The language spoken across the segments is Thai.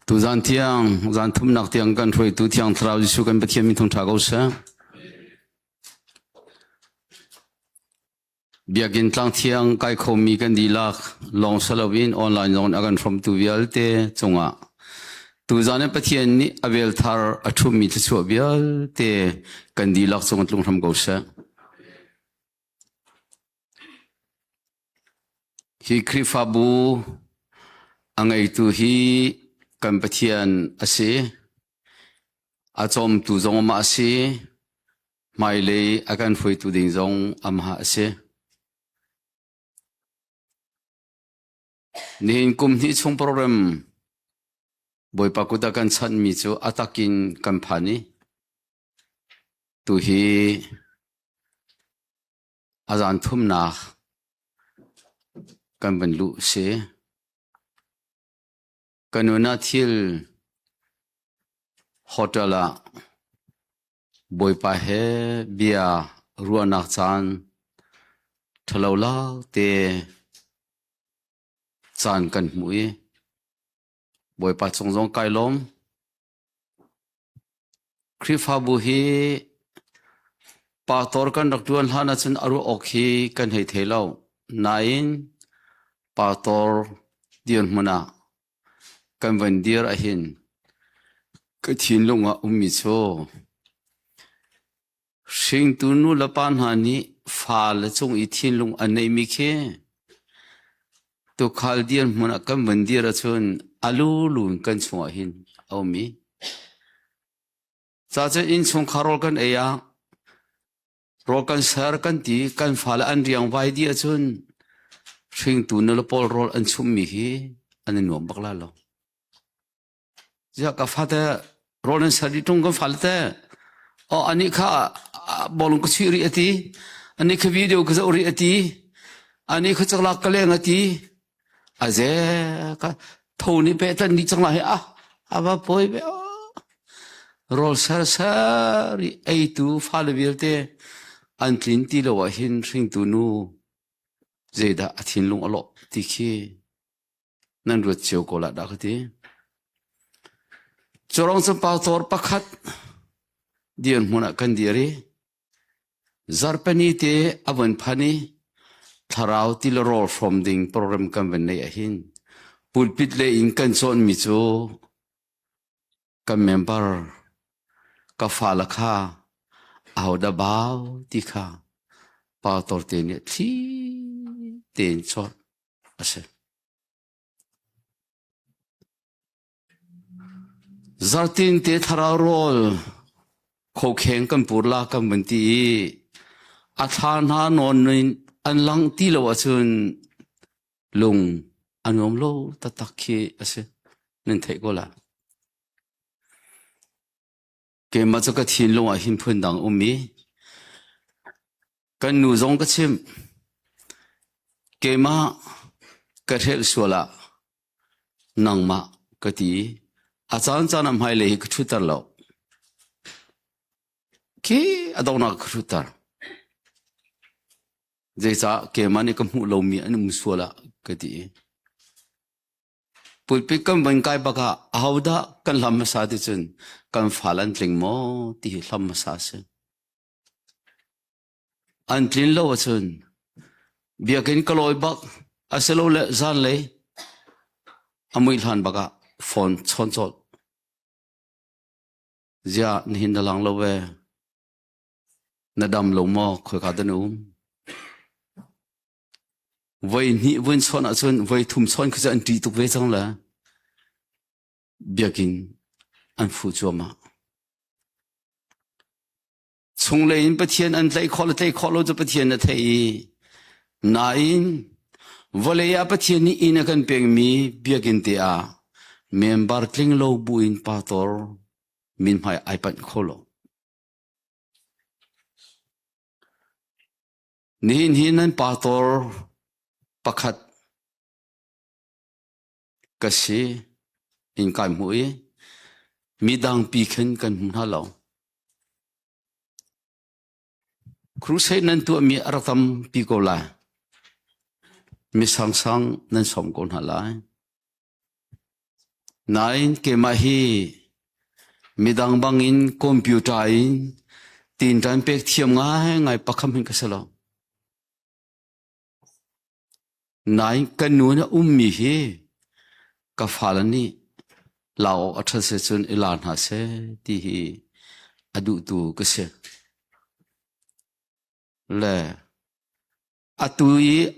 tu zan tiang zan thum nak tiang kan throi tu tiang thrau jisu kan pathian min thong tha go sa biakin tlang thiang kai khomi kan dilak long salawin online zone agan from tu vialte chunga tu zane pathian ni avel thar athum mi chu bial te kan dilak chung tlung ram go sa hi krifabu angai tu hi kan pathian ase achom tu zong ma ase mai le akan foi tu ding zong amha ase nin kum hi chung program boy pakuda kan chan mi chu atakin kan phani tu hi azan thum na kan ban lu se kanuna thil hotela boy pa he bia ruana chan thalola te chan kan mui boy pa chong jong kai lom khrifa bu hi pa tor kan rak tuan hana chen aru okhi kan hei thelo nain pa tor dion muna kan van dir a hin ka thin lunga ummi cho sing tu nu la pan hani fa la chung I thin lung anei mi khe tu khal dian muna kan van dir a chun alu lun kan chua hin awmi cha cha in chung kharol kan eya ro kan sar kan ti kan fal an riang vai dia chun sing tu nu la pol rol an chum mi hi an nuam bakla lo ja ka fata rolen sari tung kan falte o ani kha bolung ko chiri ati ani kha video ko uri ati ani kha chakla kaleng ati aze ka thoni pe tan ni changla he aba poi be rol sar sari ei tu fal vilte an tlin ti lo wa hin ring tu nu zeda athin lung alo ti khi nan ru cheu ko la da khati chorong sa pastor pakhat dian muna kan diari zarpani te avan phani tharau til roll from ding program kan ben nei ahin pulpit le in kan chon mi chu kan member ka fala kha auda baw ti kha pastor te ne thi ten chot ase zartin te thara rol kho kheng kan purla kan banti athan ha non an lang ti lo achun lung anom lo tatakhi ase nen thei gola ke ma cha ka thin lo a hin phun dang ummi kan nu zong ka chim ke ma ka thel suala nangma ka ti achan chanam hai le ku thutar lo ki adona ku thutar jeisa ke mani kam hu lo mi an mu suala ka ti pulpi kam ban kai baka hauda kan lam sa ti chun kan falan tling mo ti lam sa se an tlin lo chun biakin kaloi bak aselo le zan le amui than baka phone chon chol ja nihin dalang lo we nadam lo mo khoi ka dan vai ni wen chon a chon vai thum chon kha an ti tu ve chang la biakin an fu choma chung le in pathian an tlai khol jo pathian na thei nain voleya pathian ni in kan peng mi biakin te a member kling lo buin pator min mai iPad kholo nin hinan pator pakhat kasi in kai mui midang pi khen kan halo crusade nan tu mi aratam pi ko la mi sang sang nan som kon halai nain ke mahi midang bangin computer in tin tan pek thiam ngai pakham hin kasalo nain kanuna ummi hi ka falani lao atha se chun ilan ha se ti hi adu tu ka se le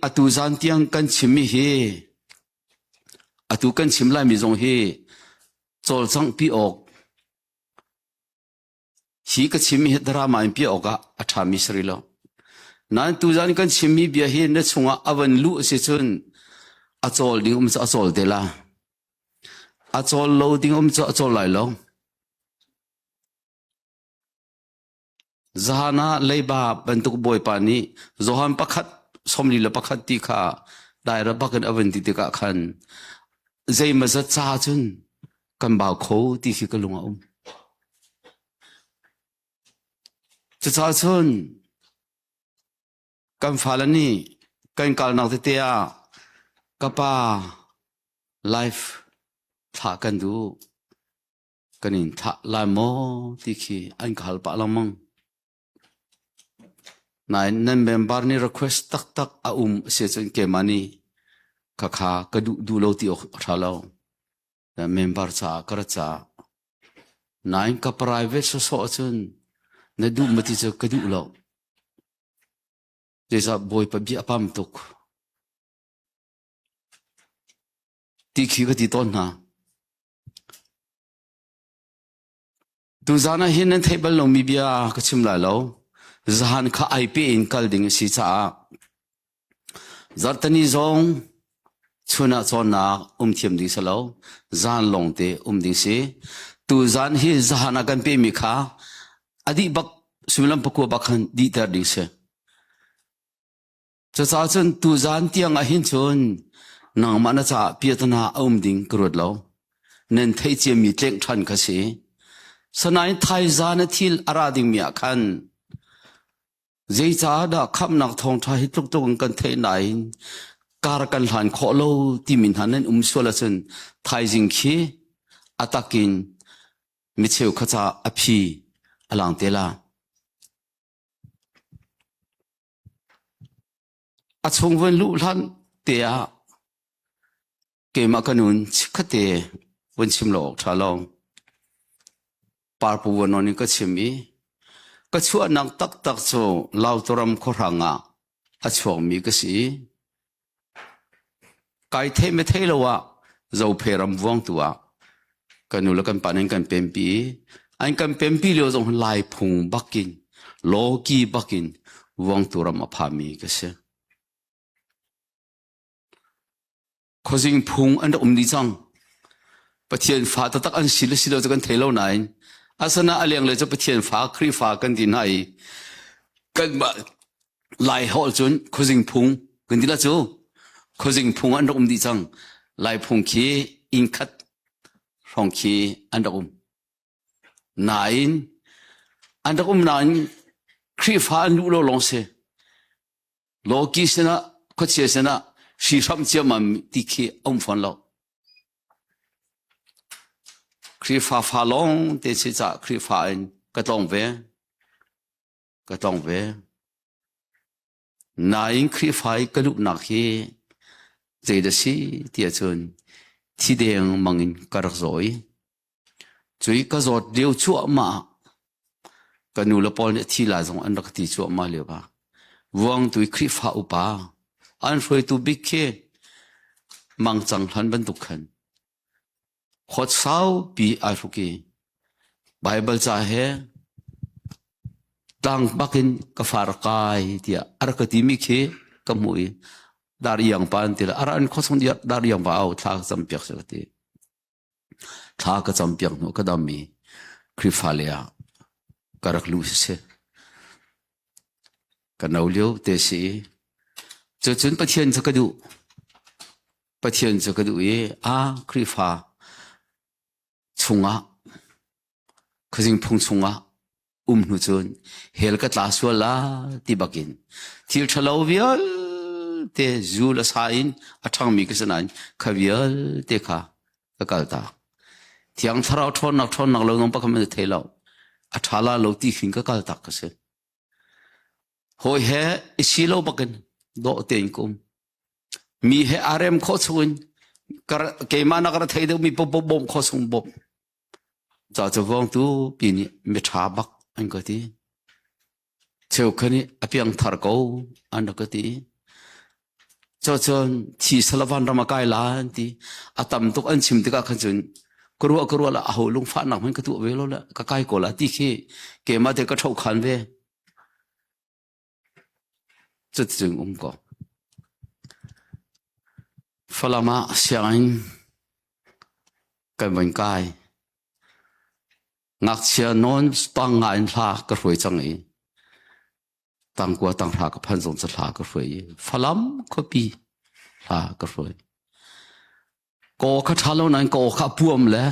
atu zan tiang kan chimi hi atu kan chim lai mi zong hi chol chang pi ok hi ka chimi hi drama in pi oka atha mi sri lo nan tu zan kan chimi bia hi na chunga awan lu se chun a chol ding cha chol de la a chol lo ding cha chol lai lo zahana leiba bantuk boy pani zohan pakhat somli la pakhat ti kha daira bakan awan ti ka khan zai ma za cha chun kan ba kho ti khi ka lunga cha chun kan falani kan kal nak te ya kapa life tha kan du kanin tha la mo ti khi an khal pa lamang nai nan member ni request tak a se chen ke mani kha ka du lo ti ok thalo the member cha kar cha nai ka private so chun na du mati cha ka du lo desa boy pa bi apam tuk ti khi ka ti ton na tu zana hin nan table lo mi bia ka chim la lo zahan kha ip in kal ding si cha zartani zong chuna chona thiam ding salo zan long te ding si tu zan hi zahana kan pe mi kha adi bak sulam pakwa bakhan di tar ding se cha chun tu zan tiang a hin chun nang mana cha piatana ding krut lo nen thei che mi tleng than kha si sanai thai zan thil ara ding mi khan zai cha da kham nak thong tha hi tuk tuk kan thei nai kar kan han kho lo ti min hanen sola chun thai jing khi atakin mi cheu khacha aphi alang tela a chung wen lu lan te a ke ma kanun chikhate wen chim lo thalong par pu won oni ka chimi ka chu nang tak chu lau toram khoranga a chong mi ka si kai the me the lo wa zo pheram wong tua kanu la kan panen kan pempi an kan pempi lo zong lai phung bakin loki bakin wong turam aphami ka se khojing phung an di chang pathian fa ta tak an sil kan thelo nain asana aliang le cha pathian fa khri fa kan din hai kan ma lai hol chun khojing phung kan dila chu khojing phung an di chang lai phung khi in khat rong khi an nain an nain khri fa an lu lo long se loki sena khoche sena shi ram che mam ti khi phon lo khri fa long te che cha khri fa in ka tong ve nain khri fa ka lu na khi je da si ti chun thi deng mangin karak zoi chui ka zot deu chu ma kanu la pol ne thi la zong an rak ti chu ma le ba wang tui khri fa upa an hroi tu big khe mang chang hlan ban tu khan khot sau pi a ruki bible cha he tang bakin ka far kai tia ar ka ti mi khe ka mui dar yang pan tila aran khosong dia dar yang ba au tha cham pyak se ti tha ka cham pyak no ka dam mi krifalia karak lu se ka naulio te si chun pathian cha ka du e a krifa chunga khajing phung chunga nu chun hel ka tla swala ti bakin thil thalo vial te zula sain athang mi kisanan khavial te kha kalta thiang tharau thon nak lo nong pa khamen thei lo a thala lo ti khing ka kal tak ka se hoi he isilo bakin do ten kum mi he rm kho chuin kar ke mana kar thei de mi pop bom kho sung bom cha cha wong tu pi ni me tha bak an ko ti cheu khani apiang thar ko an ko ti cho chon thi salawan rama kai la ti atam tuk an chim ti ka khan chun kurwa la ho lung fa nak man ka tu ve lo la ka kai ko la ti khi ke ma te ka thau khan ve chut chung ko falama siang kai ban kai ngak chia non tang ngai hla ka roi chang e tang kwa tang hla ka phan zong cha hla ka roi falam ko pi hla ka roi ko kha thalo nan ko kha puam le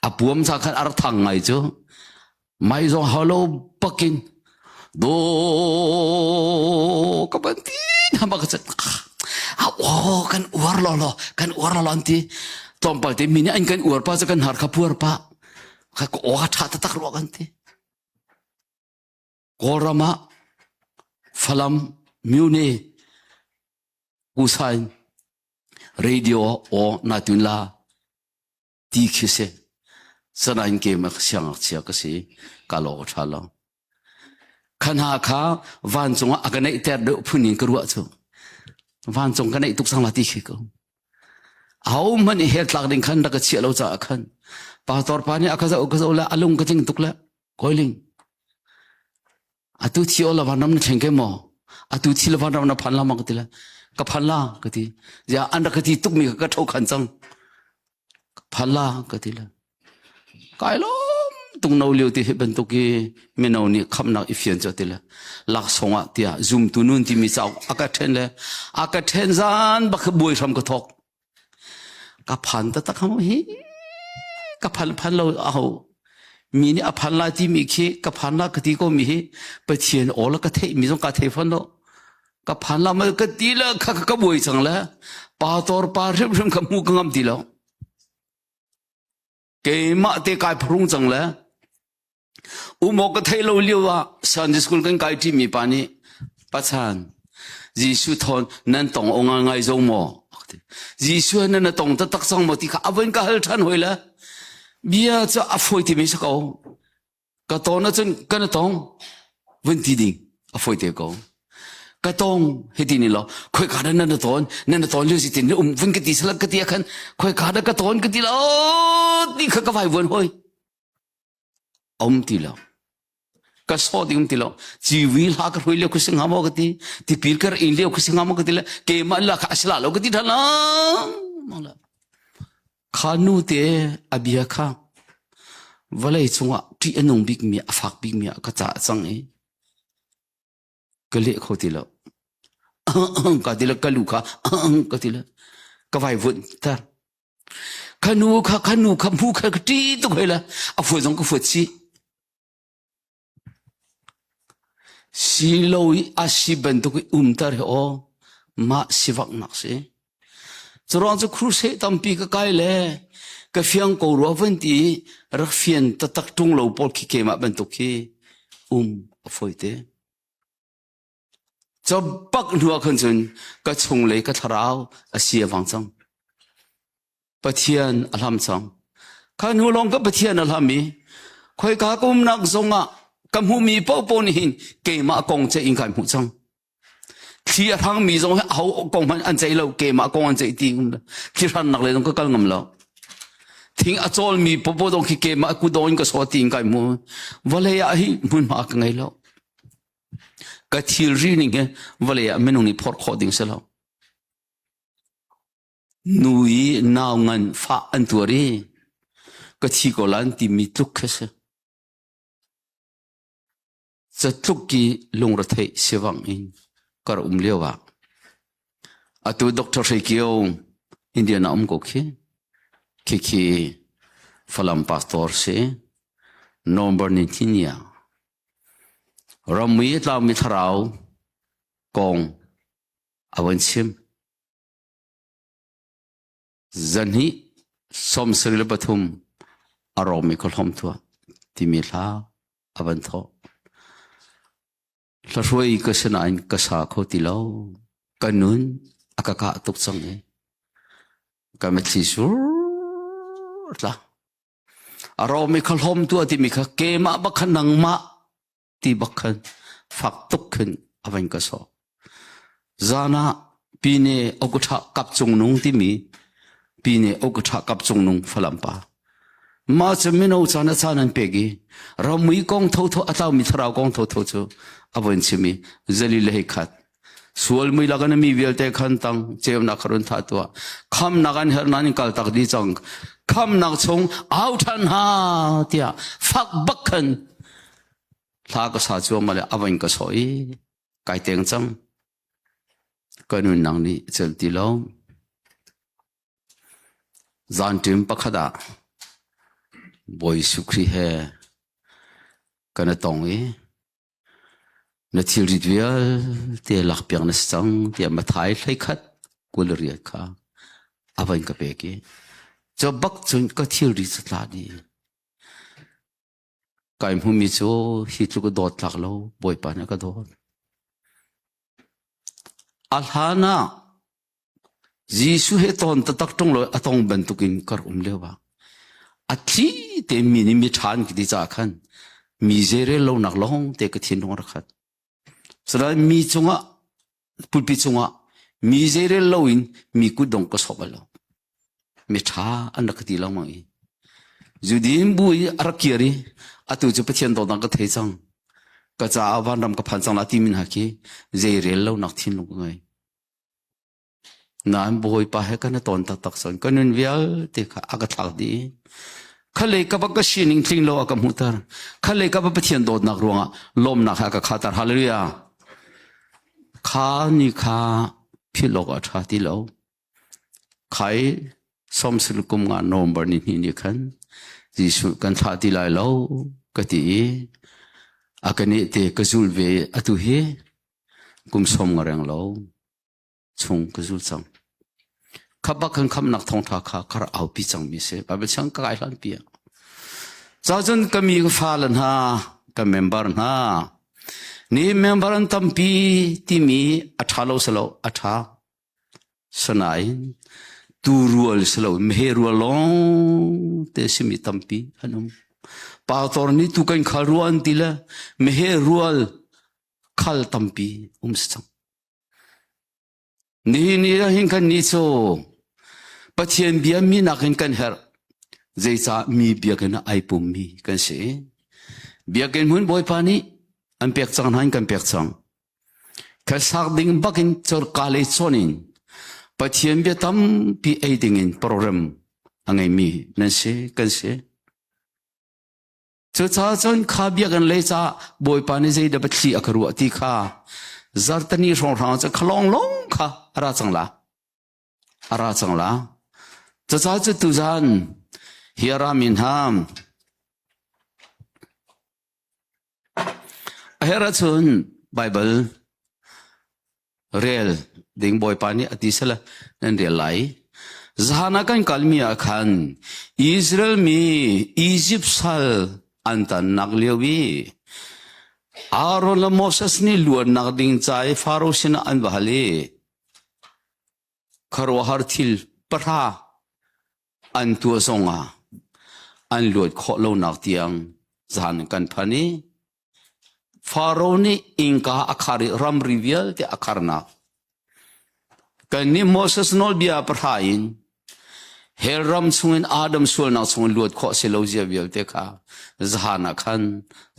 a puam sa khan ar thang ngai chu mai zo halo pakin do ka ban ti na ba ka cha oh kan uar lo anti tom pa te mini an kan uar pa cha kan har kha puar pa kha ko tha ta tak ro kan ti korama falam mune usain radio o natunla ti khise sanain ke ma siang chia ka si ka lo thala khana kha van chunga aganai ter de phuni karwa chu van chung kanai tuk sang la ti khi ko au man he tlak ding khan da ka chi lo cha khan pa tor pa ni akaza la alung ka ching tuk la koiling atu thi ola vanam na thengke mo atu thi la vanam na phanla ma ka tila ka phanla ka ti ja anda ka ti tuk mi ka thau khan chang phanla ka tila kai lo tung no liu ti he ben tu ki me no ni kham na ifian cha tila lak songa tia zoom tu nun ti mi chau aka then zan ba kha boi ram ka thok ka phan ta kham hi ka phan lo a ho mi ni a phan la ti mi khi ka phan la ka ti ko mi hi pa chien ol ka thei mi jong ka thei phan lo ka phan la ma ka ti la ka boi chang la pa tor pa rim ka mu ka ngam ti lo ke ma te kai phrung chang la umo ka thei lo liwa Sunday school kan kai ti mi pa ni pachan jisu thon nan tong onga ngai zo mo jisu nan tong ta tak sang mo ti kha awen ka hal than hoila bia cha afoi ti mi sa ko ka to na chen kan tong wen ti ding afoi te ko ka tong he ti ni lo khoi ka nan ton lu si tin wen ka ti sala ka ti khan khoi ka da ka ton ka ti lo ti kha ka vai wen hoi ti lo ka so ding ti lo ji wil ha ka hoile ku sing hamo gati ti pil kar in le ku sing hamo gati la ke ma la ka asla lo gati thala mala khanu te abia kha walai chunga ti anong big mi afak big mi ka cha chang e kale kho ti lo ka ti la kalu kha ka ti la ka vai vun tar khanu kha mu kha ti tu khoila a fu jong ka fu chi si loi a si ben tu tar ho ma sivak nak se churang chu cruise tam pi ka kai le ka fiang ko ro ven ti ra fian ta tak tung lo pol ki ke ma ben tu ki foite cho pak nuwa khan chun ka chung le ka tharau a sia wang chang pathian alam chang kha nu long ka pathian alami khoi ka kum nak zonga kam hu mi po ni hin ke ma kong che in kai mu chang thia thang mi zong hau kong man an chei lo ke ma kong an chei ti ngum thi ran nak le dong ka kal ngam lo thing a chol mi po dong ki ke ma ku don ka so ti in kai mu wale ya hi mun ma ka ngai lo ka thil ri ni ge wale ya menung ni phor kho ding se lo nui naw ngan fa an tu ri ka thi ko lan ti mi tuk khase cha tuk ki lung ra thei sewang in kar lewa atu doctor sekio india na ko ki falam pastor se number ni tinia ramui tla mi tharau kong awan sim zanhi som sril pathum อารมณ์ไม่ค่อยหอมตัวที่มีลาอบันทอแล้วช่วยก็สนานก็สาเขาติเลากันนุนอากาศตุกสังเอก็ไม่ชิสุร์ละอารมณ์ไม่ค่อยหอมตัวที่มีค่ะเกมาบักขันนังมาที่บักขันฝักตุกขึ้นอบันก็สอจานะปีเนอกุชะกับจงนงที่มีปีเนอกุชะกับจงนงฝรั่งป่ามาจะไม่เอาจานะจานันเปกีเราไม่กองทุ่งอัตรามิตรเรากองทุ่งจูอบันชิมีเจลิเลหิขัดส่วนไม่ลักนั้นมีเวลเตขันตังเจ้านักรุนทัตัวคำนักกันเฮนันกัลตักดีจังคำนักชงเอาทันหาเตียฟักบักขันลากษาจัวมาเลยอบันก็สอยไก่เตียงจังก็นุ่นนังนี้เจลตีแล้วจานทิมปักขดาบอยสุขรีเฮกันตองนัทธิริดเวียเตียลักเปียงนัสจังเตียมาถ่ายให้ขัดกุลเรียกค่ะอบันก็เบกี้จะบักจนก็ที่ริสตาดีกายมุมิโจฮิตลูกโดดหลักแล้วบอยปานก็โดดอัลฮานะยิสุเฮตอนตักตรงเลยอัตองบรรทุกินกระเลวะอัฐิเตมินิมิชานกิดิจาขันมีเจเรลนักร้องเตกทินองรักขัดสระมีจงะปุปิจงะมีเจเรลวินมีกุดงก็สอบแล้วมิชาอันนักติลามังจุดิมบุยอารักเกียรีอัตุจุปเทียนตอนังก็เทจังก็จะอาวันรำกับพันจังลาติมินฮักเจเรลนักทินลงไงนายบอยไปให้กันตอนตักสันกันนึนเวียเตะอากาศทักดีข้าเลยกับก็ชินิงทิ้งโลกับมุตร์ข้าเลยกับปะเทียนโดดนักรวงลมนักฮักขาตาฮาเลลูยาข้านี่ข้าพี่โลกอาชาติโลใครสมสุลกุมงานโนมบาร์นี่นี่ขันจิสุกันชาติลายโลกติอากันนี่เตะกจุลเวอตุเฮกุมสมงแรงโลชงกจุลจังขับบักขันคำนักท่องท่าข้าคาเอาพิจังมิเสบาเบชังก็ไอ้ลันเปียจ้าจนก็มีก็ฟ้าลันฮะก็เมมเบอร์นะนี่เมมเบอร์ตั้มปีที่มีอัฐาโลสโลอัฐาสนายตูรัวสโลมเฮรัวลงเตสิมีตั้มปีอันนั้นป่าตอนนี้ตุกันขารัวอันติละมเฮรัวขัลตั้มปีสังนี่เราเห็นกันนี่โซ่ปัจจัยเบียมีนักเห็นกันเหรอใจจะมีเบียกันไอปุ่มมีกันเสียเบียกันหุ่นบอยปานี่อันเปียกจังหันกันเปียกจังแค่สักดิ่งบักินจอร์กาเลซอนินปัจจัยเบียตั้มปีไอดิ่งินโปรแกรมอันไงมีนั่นเสียกันเสียจะจ้าจนข้าเบียกันเลยจ้าบอยปานี่ใจดับที่อักรัวที่ข้าจัดตนี่ส่งทางจะขลองลงค่ะอะไรจังละจะจ้าจะตุจันเฮียรามินฮามเฮราชุนไบเบิลเรียลดิ่งบอยปานี่อธิสละนั่นเรียลไลจานักันคัลมีอาคันอิสราเอลมีอียิปต์สัลอันตันนักเลี้ยวีอารอนละโมเสสนี่ล้วนนักดิ่งใจฟาโรห์สินะอันบาลีคารวะฮาร์ทิลปะราอันตัวทรงอันล้วนขอโลนักเตียงจานกันพันีฟาโรห์นี่อิงกาอัคาริรัมริเวลที่อัคารนักกันนี่โมเสสนอลเบียปะราอินเฮรัมซุงอินอาดัมส่วนนักซุงล้วนขอเซโลเจียเวลเตค่ะจานักขัน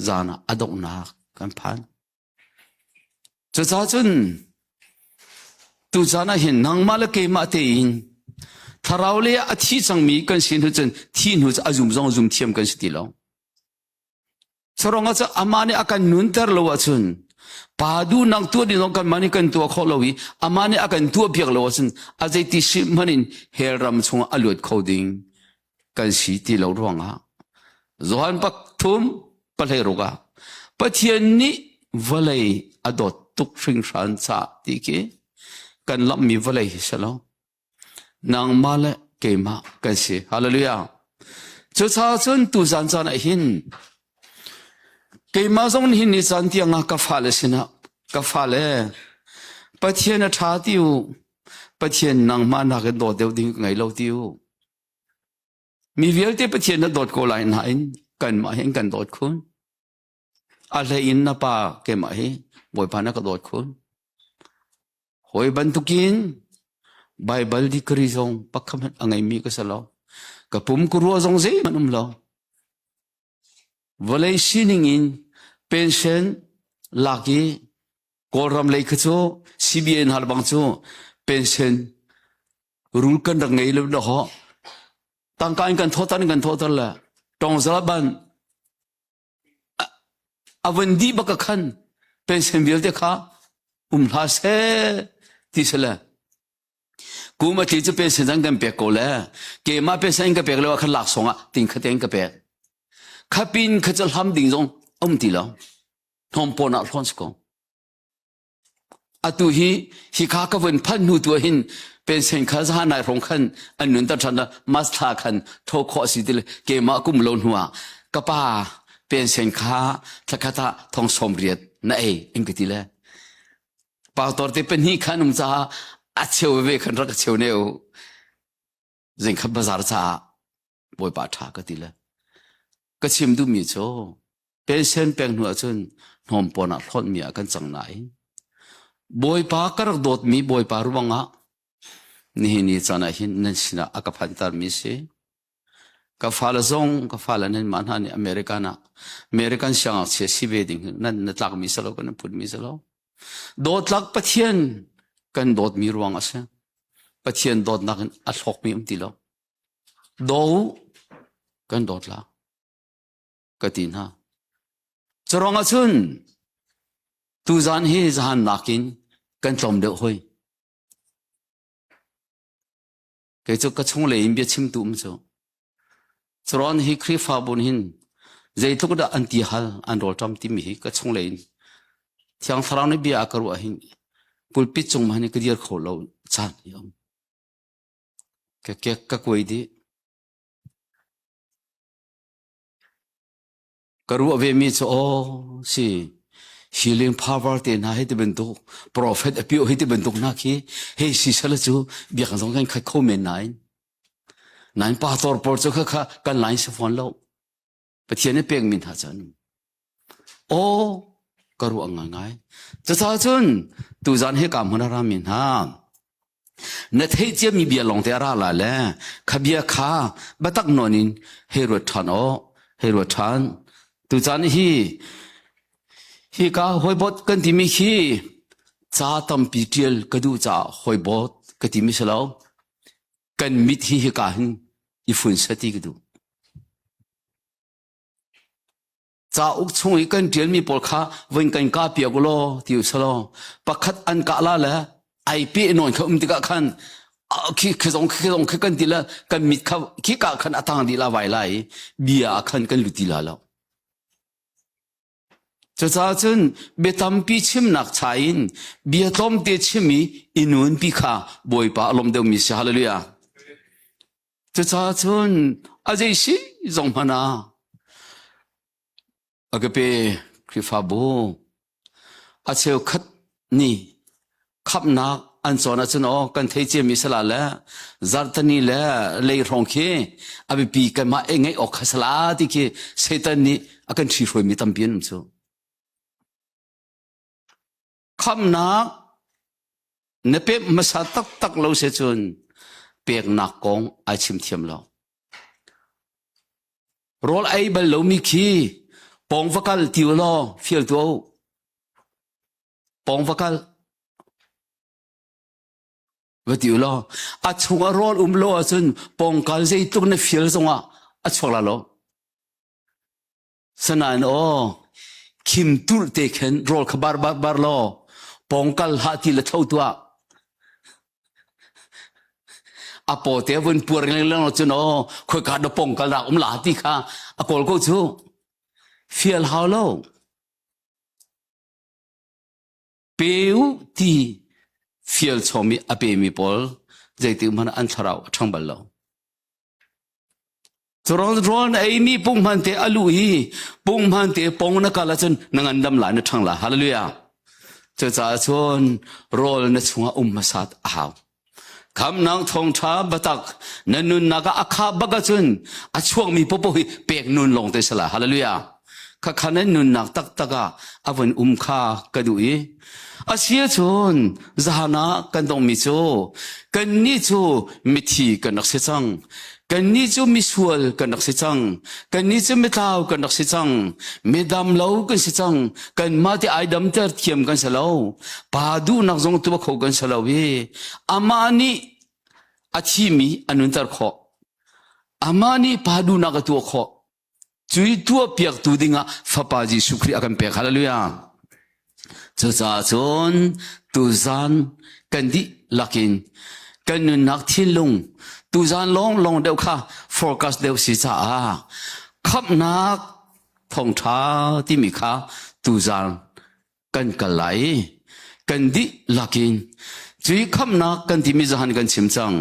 จานะอดอกนักกันพันจะจ้าจนตุจานะเห็นนางมาลเกมาเตอินถ้าเราเลี้ยอธิจังมีกันสินหุจนที่หุจอาจุมจงอาจุมเทียมกันสิติลองสรองอาจจะอามานี่อาการนุนเตอร์ลวะจุนปาดูนางตัวดีน้องกันมันนี่กันตัวขอลวิอามานี่อาการตัวเพียงลวะจุนอาจจะติชิมันนี่เฮรัมชงอลวดเขาดิ่งกันสิติลองรวงอ่ะจวนปักทุ่มปะเลรุกะปะเทียนนี้วะเลยอดอตุกฟิงชันซาติเกกันลับมีวะเลยสลองนางมาเลเกมากันสิฮาเลลูยา จะชาชนตุจันจันหินเกมาจงหินนิจันที่งากฟ้าเลสินะกฟ้าเลปะเทียนชาติวปะเทียนนางมานักโดดเดียวดิ้งไงเราติวมีเวลที่ปะเทียนโดดโกไลน์ไหนกันมาเห็นกันโดดคุณอะไรอินนะป้าเกมาเห็นบ่อยพานักโดดคุณหอยบรรทุกินไบเบิลดีกรีซงปักคำอังไงมีก็สลอกับผมกลัวซงสิมันลอวลัยชินิงินเป็นเช่นลักกี้กอรำเลยขจูซีบีเอ็นฮัลบังจูเป็นเช่นรูกันดังไงเลยนะฮะตั้งการกันทอตันละตองสลับันอวันดีบักขันเป็นเช่นเบียร์เด็กข้าลาเซที่เสละกูมาที่จะเป็นเช่นกันเปียกโกเลยเกมาเป็นเช่นกันเปียกเลยว่าขันหลักสองอ่ะติงขัดเองกันเปียกข้าปินข้าจะทำดิ่งตรงตีแล้วทอมปนัดฟอนสกองตัวฮีข้าก็เป็นพันหูตัวหินเป็นเส้นข้าจะหานายรองขันอันนั้นตัดฉันนะมาสตาขันโทขอสิทธิ์เกมากุมลนหัวก็ป้าเป็นเส้นข้าถ้าข้าตาทองสมเรียดนั่นเองก็ทีละป้าตัวที่เป็นฮีขันนุ่มจ้าอาเชียวเวขันรักเชียวเนี่ยเรื่องขับบาซาร์จ้าบอยป้าท่าก็ทีละก็ชิมดูมีโจเป็นเส้นแปลงหัวจนหอมปนัดทอดมีอากันจังไหนบอยปากระโดดมีบอยปารุบังอ่ะนี่จานะหินนั่นสินะอากาพันตารมิเสกับฟาลซงกับฟาลนั่นมันฮันอเมริกันช่างเสียสิเวดิงนั่นนัดลักมิสโลกันพูดมิสโลโดดลักปะเทียนกันโดดมีรุงอ่ะเสปะเทียนโดดนักอัลฮอกมีติโลโดกันโดดละก็ตีน่ะจรองอ่ะซุนตูจานเฮจานนักินกันจอมเดือดหอยเกิดจากกระชงเลยอินเบียชิมตุมโจจรอนเฮครีฟ้าบนหินใจทุกดาอันตีฮัลอันโรลจอมติมีกระชงเลยที่อังฟรานเบียอากรวะหินปุลปิดจงมันนี่ก็เดียร์ขอเราจานยอมก็คุยดีกรัวเวมิโจสิ healing power te na hete bentuk prophet apio hete bentuk na ki he si sala chu biak zong kan kha khomen nain pastor por chu kha kan line se phone lo pathian pek min ha chan o karu angai cha cha chun tu jan he kam hona ra min ha na thei che mi bia long te ra la le khabia kha batak nonin he ro than tu jan hiฮีกาหอยบดกันที่มีขี้จ้าตำปีเทียลกระดูจ้าหอยบดกันที่มีสลาวกันมิดฮีกาหินอีฝุ่นสติกระดูจ้าอุกชงอีกันเทียลมีปอลข้าวันกันกาเปียกุโลที่อยู่สลาวปักขัดอันกาลาละไอปีนอนเขาติกะขันขี้ขจงกันทีละกันมิดเขาขี้กาขันอัตังดีละไว้ไล่เบียขันกันลุติลาแล้วจะจ้าจนเบตัมปีชิมนักชายินเบียตอมเตชิมีอินุนปีข้าบอยปาลมเดียวมิสฮาเลลูยาจะจ้าจนอาเจสิจงพนาอากเปคริฟาบูอาเชลขัดนี่ขับนักอันสอนอาจารย์อกันเทเจมิสลาละจัตนีละเลยรองเคอาเบปีกันมาเองไงออกขสลาที่เคเซตันนี่อากันชีฟวยมีตัมเปียนมั้งโคำนักเนเปมาสาตักเราเสียจนเปียกนักกองไอชิมเทียมเราโรลไอเบลเรามีขี้ปองฟักลติวล้อฟิลตัวปองฟักลวติวล้ออัดชงโรลล้อจนปองกัลใจตุกเนฟิลซงอัดชงละล้อสนานโอคิมตุลเตเคนโรลขบาร์บาร์ล้อปองกัลหาที่ละเท่าตัวอพอเทวันปวดเรื่องเราจนคุยกันดปองกัลรักลาที่ข้าอกอลก็ชูฟีลฮาวโลเปียวที่ฟีลชมีอเปมีปอลใจที่มันอันทราวช่างบัลโล จรอนรอนไอ้มีปุ่งมันเตอลุยปุ่งมันเตปงนักละจนนังดำหลายนทั้งละฮาเลลูยาจะจ่าชนรอลนชงมาสัตอ้าวคำนางทองช้าบัตักนันนุนนักอาคาบักจนอาช่วงมีปปุยเปียกนุนลงเตสละฮาเลลูยาข้าขันนุนนักตักตะกาอวันข้ากระดุยอาเสียชนจานากันต้องมิโจกันนี่โจมิทีกันนักเสจังกันนี่โจมิสวลกันนักเสจังกันนี่โจมิตาวกันนักเสจังมิดามเลากันเสจังกันมาที่ไอดัมเตอร์เทียมกันเสลาปาดูนักจงตัวเขากันเสลาเวอามานีอาชีมีอนุนเตอร์ขออามานีปาดูนักตัวขอจุยตัวเปียกตัวดิ่งฟ้าปาจีสุครีอากันเปียกฮาเลลูยาจะจ่าชนตุจานกันดิลักินกันนุนักทิ้งลงตุจานลงเดียวค่ะ forecast เดียวสิจ้าขับนักท่องท้าที่มีค่ะตุจานกันกะไหลกันดิลักินจุยขับนักกันที่มีจานกันชิมจัง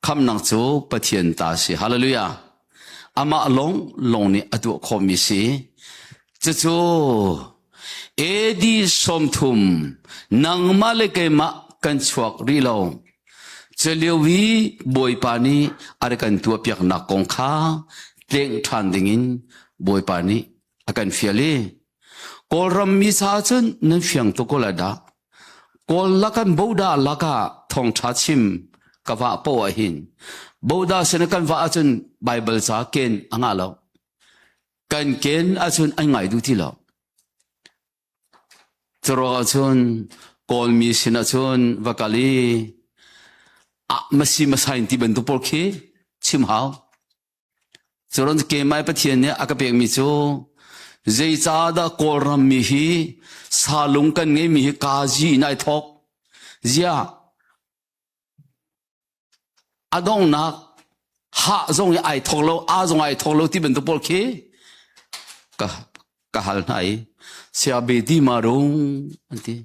ขับนักโจปะเทียนตาสิฮาเลลูยาอามาลงนี่อตัวคอมิสิจะโจเอดีสมทุมนังมาเลกมากันชวกรีลงเจลียวีบอยปานีอะไรกันตัวเปียกนักกงข้าเต็งทันดิ่งบอยปานีอากันเฟียเลกอลรำมีสาจนนั่นเฟียงตุกลาดากอลลักันบูดาลักะทองชาชิมกว่าปวหินบูดาเสนกันว่าจนไบเบิลสาเกนอ่างอาลาวกันเกนอาจนอันไงดูที่เราจรวชนกอลมีสินาชนวักลีมาสิมาใส่ที่เป็นตัวปอลเคชิมหาวจรวนเกมไม่ปะเทียนเนี่ยอากาเปียมีโจเจจาดากอลรัมมีฮีสาลุงกันเงมีฮีกาจีนายทอกเจียอาดงนักฮะจงไอทอกโลอาจงไอทอกโลที่เป็นตัวปอลเคกะฮัลไนเสียเบดีมารุงอันที่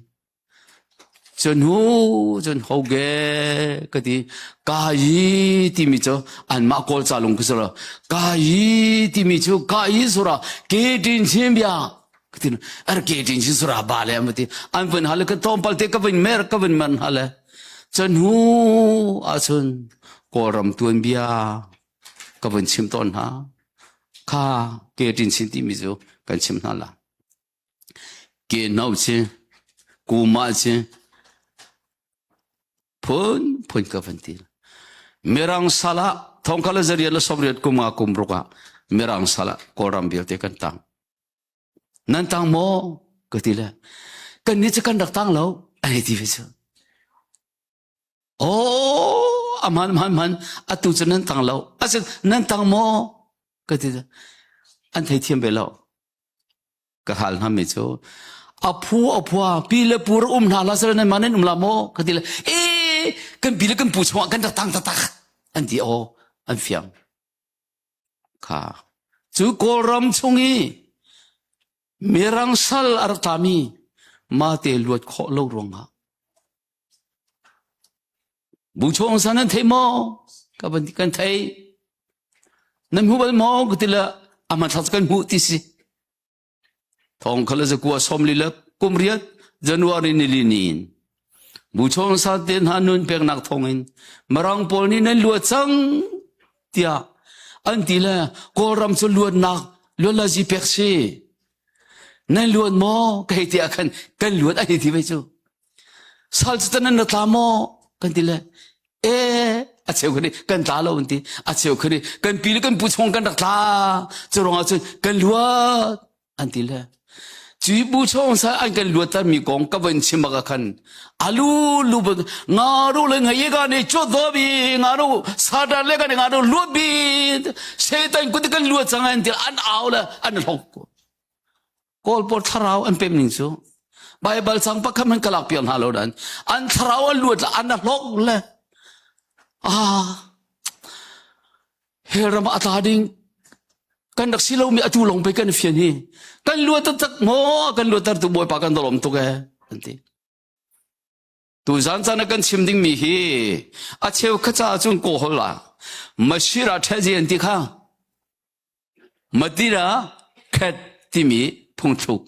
จนหูเกก็ที่กายที่มีเจ้าอันมาโกลซาลงกุศลกายที่มีเจ้ากายสุราเกตินชิมยาก็ที่เกตินชิสุราบาเลมันที่อันเป็นฮัลก็ต้องพัลเตก็เป็นเมร์ก็เป็นมันฮัลจนหูอาชนกอรำตัวเบียก็เป็นชิมต้นฮะข้าเกตินชิมที่มีเจ้ากันชิมนั่นละเกณฑ์เอาเช่กูมาเช่พ้นกับพันทีเมรังสละทองคำละจริยละสมเด็จกุมาคุมรุกะเมรังสละกอรัมเบียเตกันตังนั่นตังโมก็ทีละกันนี่จะกันดักตังแล้วไอ้ที่วิเศษโอ้มันอัตุจะนั่นตังแล้วอาจจะนั่นตังโมก็ทีละอันที่เทียมไปแล้วก็หันทำไม่ชัวอาผัวปีละปูระนาลาสระนั้นมันลาโมก็ทีละกันปีละกันปูชวกันตังอันที่อันเฟียงค่ะจูโกรัมชงอีเมรังสัลอาร์ตามีมาเตลวดข้อโลรงะบุชงสันนั้นเทโมกับบันทิกันไทยนั่นหัวบัลโมก็ทีละอามันทัศกันหัวที่สิทองคำละจะกัวสมลีละกุมเรียดจันวารีนิลินินบุชงสัตเดนฮานุนเปียกนักทองอินมรังปอลนี่นั่นลวดจังเตียอันที่ละกอรัมสุลวดนักลวดละจีเปียกซีนั่นลวดโมก็ให้ที่อากันลวดไอ้ที่ไปจูสัลสตันนั่นตามโมกันที่ละอาเชียวคนนี้กันตาเราอันที่อาเชียวคนนี้กันปีละกันบุชงกันนักตาจะรองอาจจะกันลวดอันที่ละจีบุชงsa ang kan luata mi kong kaban chimaka kan alu lubag ngaru le ngaye ga ne chodobi ngaru sada le ga ne ngaru lubi setan kudi kan luat sangan til an aula an hokko kol por tharau an pem ning chu bible sang pa khaman kalak pian halo dan an tharau an luat an hok le heram atading kan dak silaw mi atu long pe kan fian hi kan luat tak mo kan luat tar tu boy pa kan dolom tu ke anti tu zan zan kan sim ding mi hi a cheu kha cha chung ko hola มาชิระเทเจนติค่ะมาดีระแค่ที่มีพุงทุก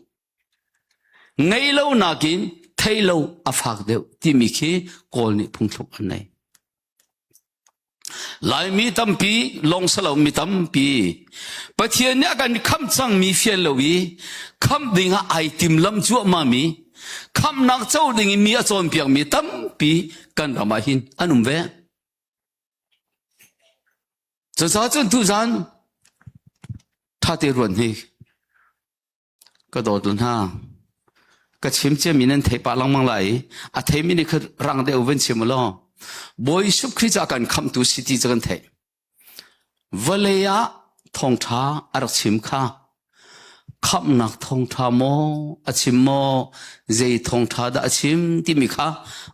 ไงเล่านากินไทยเล่าอฟักเดียวที่มีขี้กอลนี่พุงทุกอันไหนลายมีตั้มปีลงสลาวมีตั้มปีปะเทียนเนี่ยกันคำจังมีเฟียนเลวีคำดิ่งไอติมลำจั่วมามีคำนักเจ้าดิ่งมีอาจารย์เพียงมีตั้มปีกันรามาหินอันนุ่มเวจะจ้าจนทุจานถ้าเตรวนนี่ก็โดดลงห้าก็ชิมเจมินันเทปาลังมังไหลอาเทมินี่คือรังเดียวเว้นชิมล้อบอยสุคริจาการคำตุสิติจักันเทวเลียทองท้าอารักชิมข้าคำนักทองท้าโมอาชิมโมเจทองท้าดาชิมที่มีข้า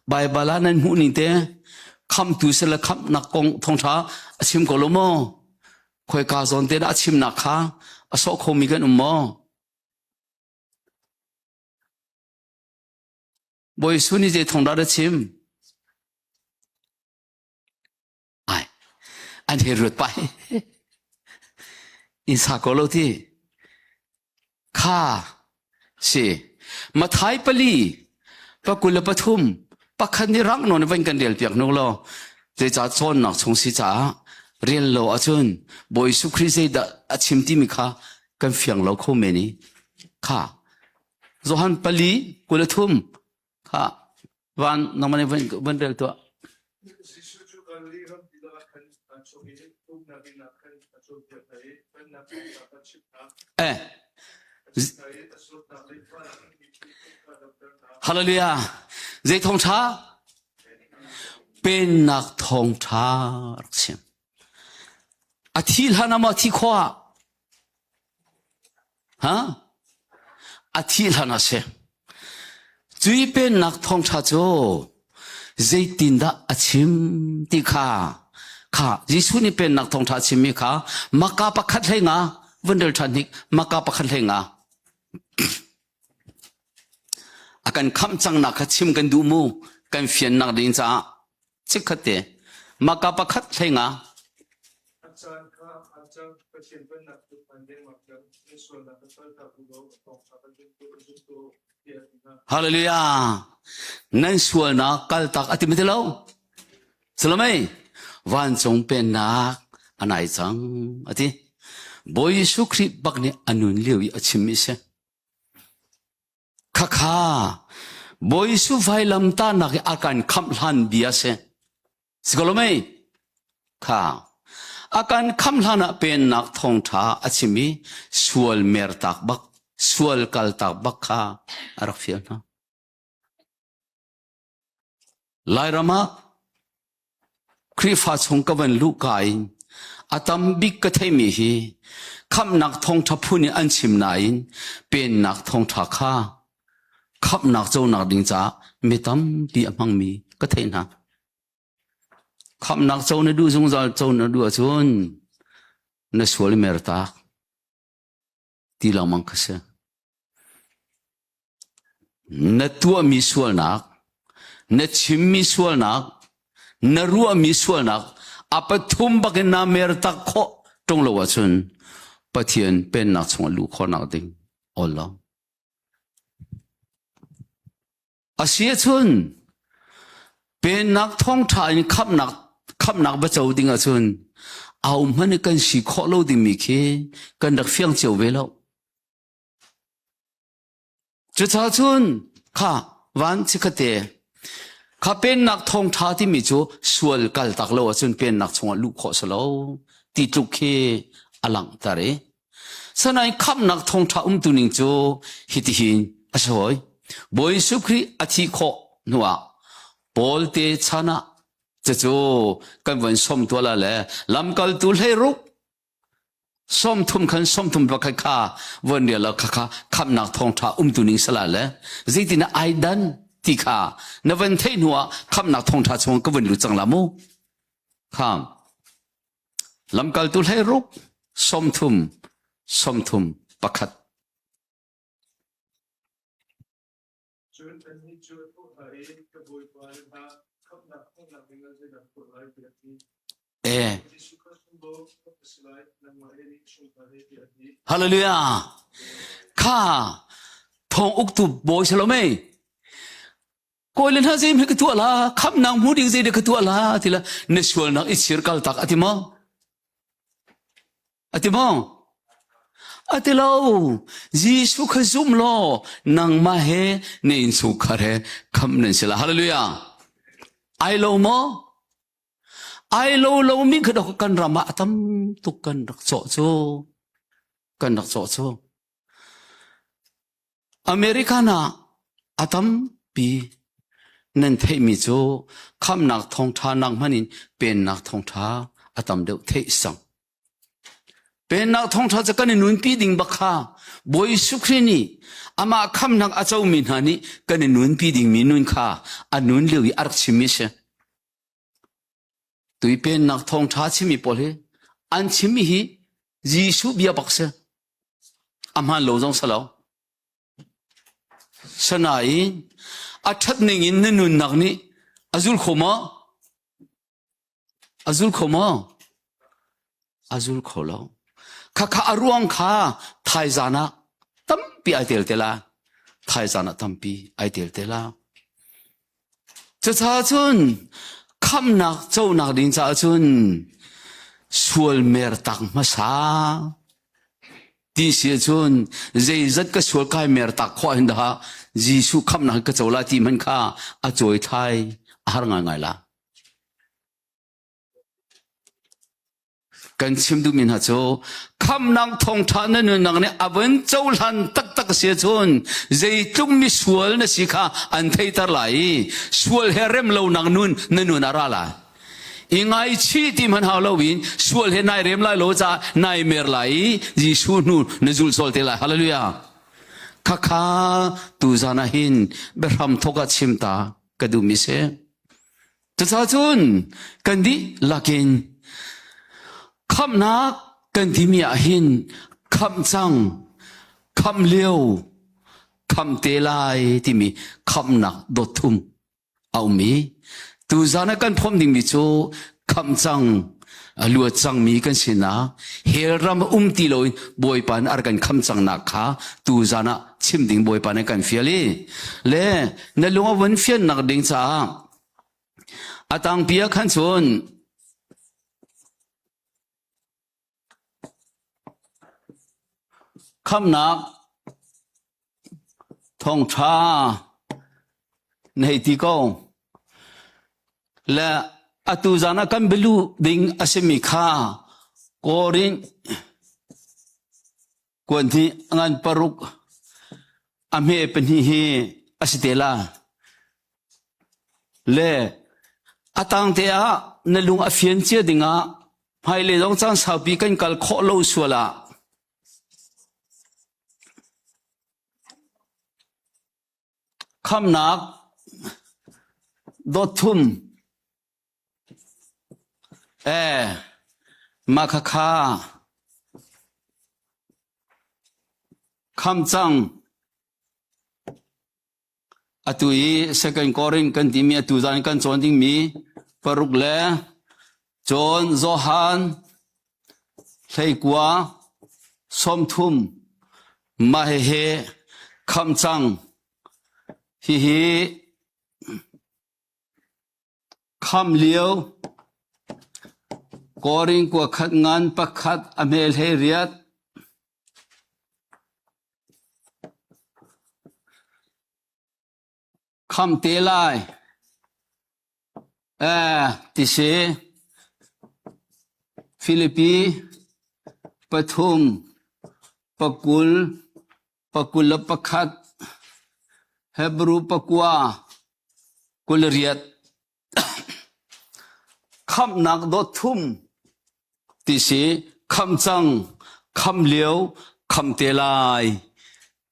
ใบบาลานันหูนิเตคำตุสละคำนักกงทองท้าอาชิมกอลโมคอยกาซอนเตดอาชิมนักข้าอสโคมีกันโมบอยสุนิเจทองดาดชิมอันเฮรุดไปอินสากโลที่ข้าสิมาท้ายปลีปะกุลปทุมปะคันนี้รักนนวันกันเดียลเปียกนกโลเจจ่าโซนนักชงสิจ่าเรียนโลอาจุนบอยสุคริเซดอาชิมที่มีข้ากันเฟียงเราโคเมนี่ข้าโจฮันปลีกุลทุมข้าวันน้องมันวันเดียลตัวฮาเลลูยาเจทองช้าเป็นนักทองช้าเสียงอาทิลฮานามาที่ขวาฮะอาทิลฮานาเสียจุยเป็นนักทองช้าโจเจตินดาอาชิมติข้าข้ายิสุนี่เป็นนักทองช้าชิมิข้ามักกะปะคัดเลยงาวันเดลทันนิกมักกะปะคัดเลยงาakan kham chang na kha chim kan du mu kan fian nak din cha chikhate maka pakhat thenga achan kha achan patien ban nak tu pande makam so na ka ta bu lo tong sa kan tu hallelujah nan sual na kal tak atimitelo salamai wan chong pen na anai chang ati boy sukri bakne anun lewi achimi seข้าข้าบอยสุไฟลำตานักอาการคำลันเบียเสสกลไม่ข้าอาการคำลันเป็นนักทองท้าอาชิมีสวลเมรตักบักสวลกัลตักบักข้าอารักเฟียนะลายรามาครีฟ้าชงกวันลูกไก่อาตมบิกกะเทมีฮีคำนักทองท้าพูนี่อันชิมนายเป็นนักทองท้าข้าขับนักเจ้านักดิ่งจ้าไม่ตั้มปีมังมีก็เท่นะขับนักเจ้าในดูจงใจเจ้าในดูจนในสวนเมรตาที่เรามังคัสในตัวมีสวนนักในชิมมีสวนนักในรัวมีสวนนักอาปทุมบักนาเมรตาโคตรงโลวจนปะเทียนเป็นนักสวนลูกคนนักดิ่งอัลลอฮ์อาเสียชนเป็นนักท่องทายขับนักบัจเจาดิ่งอาชนเอามันกันสีข้อโลดิมิเคกันดักเฟียงเจียวเวลาจุดท้ายชนข้าวันสิกเตะข้าเป็นนักท่องทายที่มีจูสวลกัลตักโลอาชนเป็นนักชงลูกข้อสโลติดลุกเคอลังตาเรสนายขับนักท่องทายตุนิงจูฮิตหินอาชอยบอยสุครีอธิโคนัวปอลเตชนะจะจูกันวันสมตัวละเลยลำกัลตุลให้รุกสมทุมขันสมทุมปะข้าวันเดียวละข้าคำนักทองท้าตุนิงสละเลยจิตินะไอดันที่ข้านวันเทนัวคำนักทองท้าชงก็วันรู้จังละมูข้ามลำกัลตุลให้รุกสมทุมปะขัด ฮาเลลูยาข้าทองอุกตุบอยฉลองไหมก็เลยท่าเจมให้กตัวละคำนางมูดิ้งเจเด็กตัวละทีละเนชวลนักอิชิรกัลตักอติมอติลาวจีสุขซุมโลนังมาเฮเนอินสุขะเรคำนั้นสิละฮาเลลูยาไอโลโมไอโลโลมิกระดกกันรามาตัมตุกันรักโซโซกันรักโซโซอเมริกาน่ะอาตัมปีนั่นเทมิโจคำนักทองทานักมันนินเป็นนักทองทาอาตัมเดวเทสังเป็นนักทองทาจะกันนุนปีดิ่งบักฮาบอยสุครีนีอามาคำนักอาเจ้ามินหานี่กันนุนปีดิ่งมินุนข้าอันนุนเลวีอาร์ชิมิเชตุยเป็นนักทองทาชิมิปอลเฮอันชิมิฮียิสุบิยาบักเซอามาโลจงสลาวสนายอาทัดหนึ่งอินนนุนนักนี้อาจุลขมาอาจุลขลาวข้าอารวงข้าไทยจานะตั้มปีไอเตลเตล่าไทยจานะตั้มปีไอเตลเตล่าจะช้าจุนคำนักเจ้านักดินช้าจุนสวลเมรตักมาซาที่เสียจุนใจจัดก็สวลกายเมรตักขวานดาจีสุคำนักก็เจ้าลาที่มันข้าอาจอยไทยอาหารงายล่ะกันชิมดูมินฮะโจคำนักทองทานนั่นนักเนี่ยอวันเจ้าลันตักเสียจุนใจตุ้มมิสวลนะสิข้าอันเทยตาไหลสวลเฮเรมเลวนักนุ่นนั่นน่าละอิงไอชีที่มันหาเราวินสวลเฮนายเรมไลโลจานายเมรไลจีสูนูนจุลโซลเตไลฮาเลลูยาข้าตูจานาหินเบรมทกัดชิมตากระดูมิเซจะจ้าจุนกันดีลักินคำนักกันที่มีอาหินคำจังคำเลี้ยวคำเตลัยที่มีคำนักดทุมเอามีตูจานะกันพร้อมดิ่งมิโจคำจังลัวจังมีกันสินะเฮรำตีลอยบอยปันอากันคำจังนักขาตูจานะชิมดิ่งบอยปันกันเฟียลีเล่ในหลวงวันเฟียนนักดิ่งจ้าอาตังเปียขันชนคำนักทองชาในที่กงและอตุจานะกันเบลูดิ่งอาเซมิข้ากอรินกวนที่งานปรุกอเมเป็นฮีอาสิเตลาและอาตังเตียนลุงอฟิยนเจดิ่งอ่ะให้เลยต้องจ้างสาวปีกันกัลโคโลสัวละคำนักดอทุมมาคาคำจังอตุยเซกันกอริงกันที่มีอตุจานกันจวนที่มีปรุกเล่จวนโจฮันเทกัวสมทุมมาเฮคำจังฮีคำเลี้ยวกอริงกว่าขัดงานประคัดอเมลเฮเรียดคำเตลัยติเชฟิลิปปีปทุมปกุลและประคัดเฮบรูปกัวกุลเรียดคำนักดทุมติเสคำจังคำเลี้ยวคำเตลัย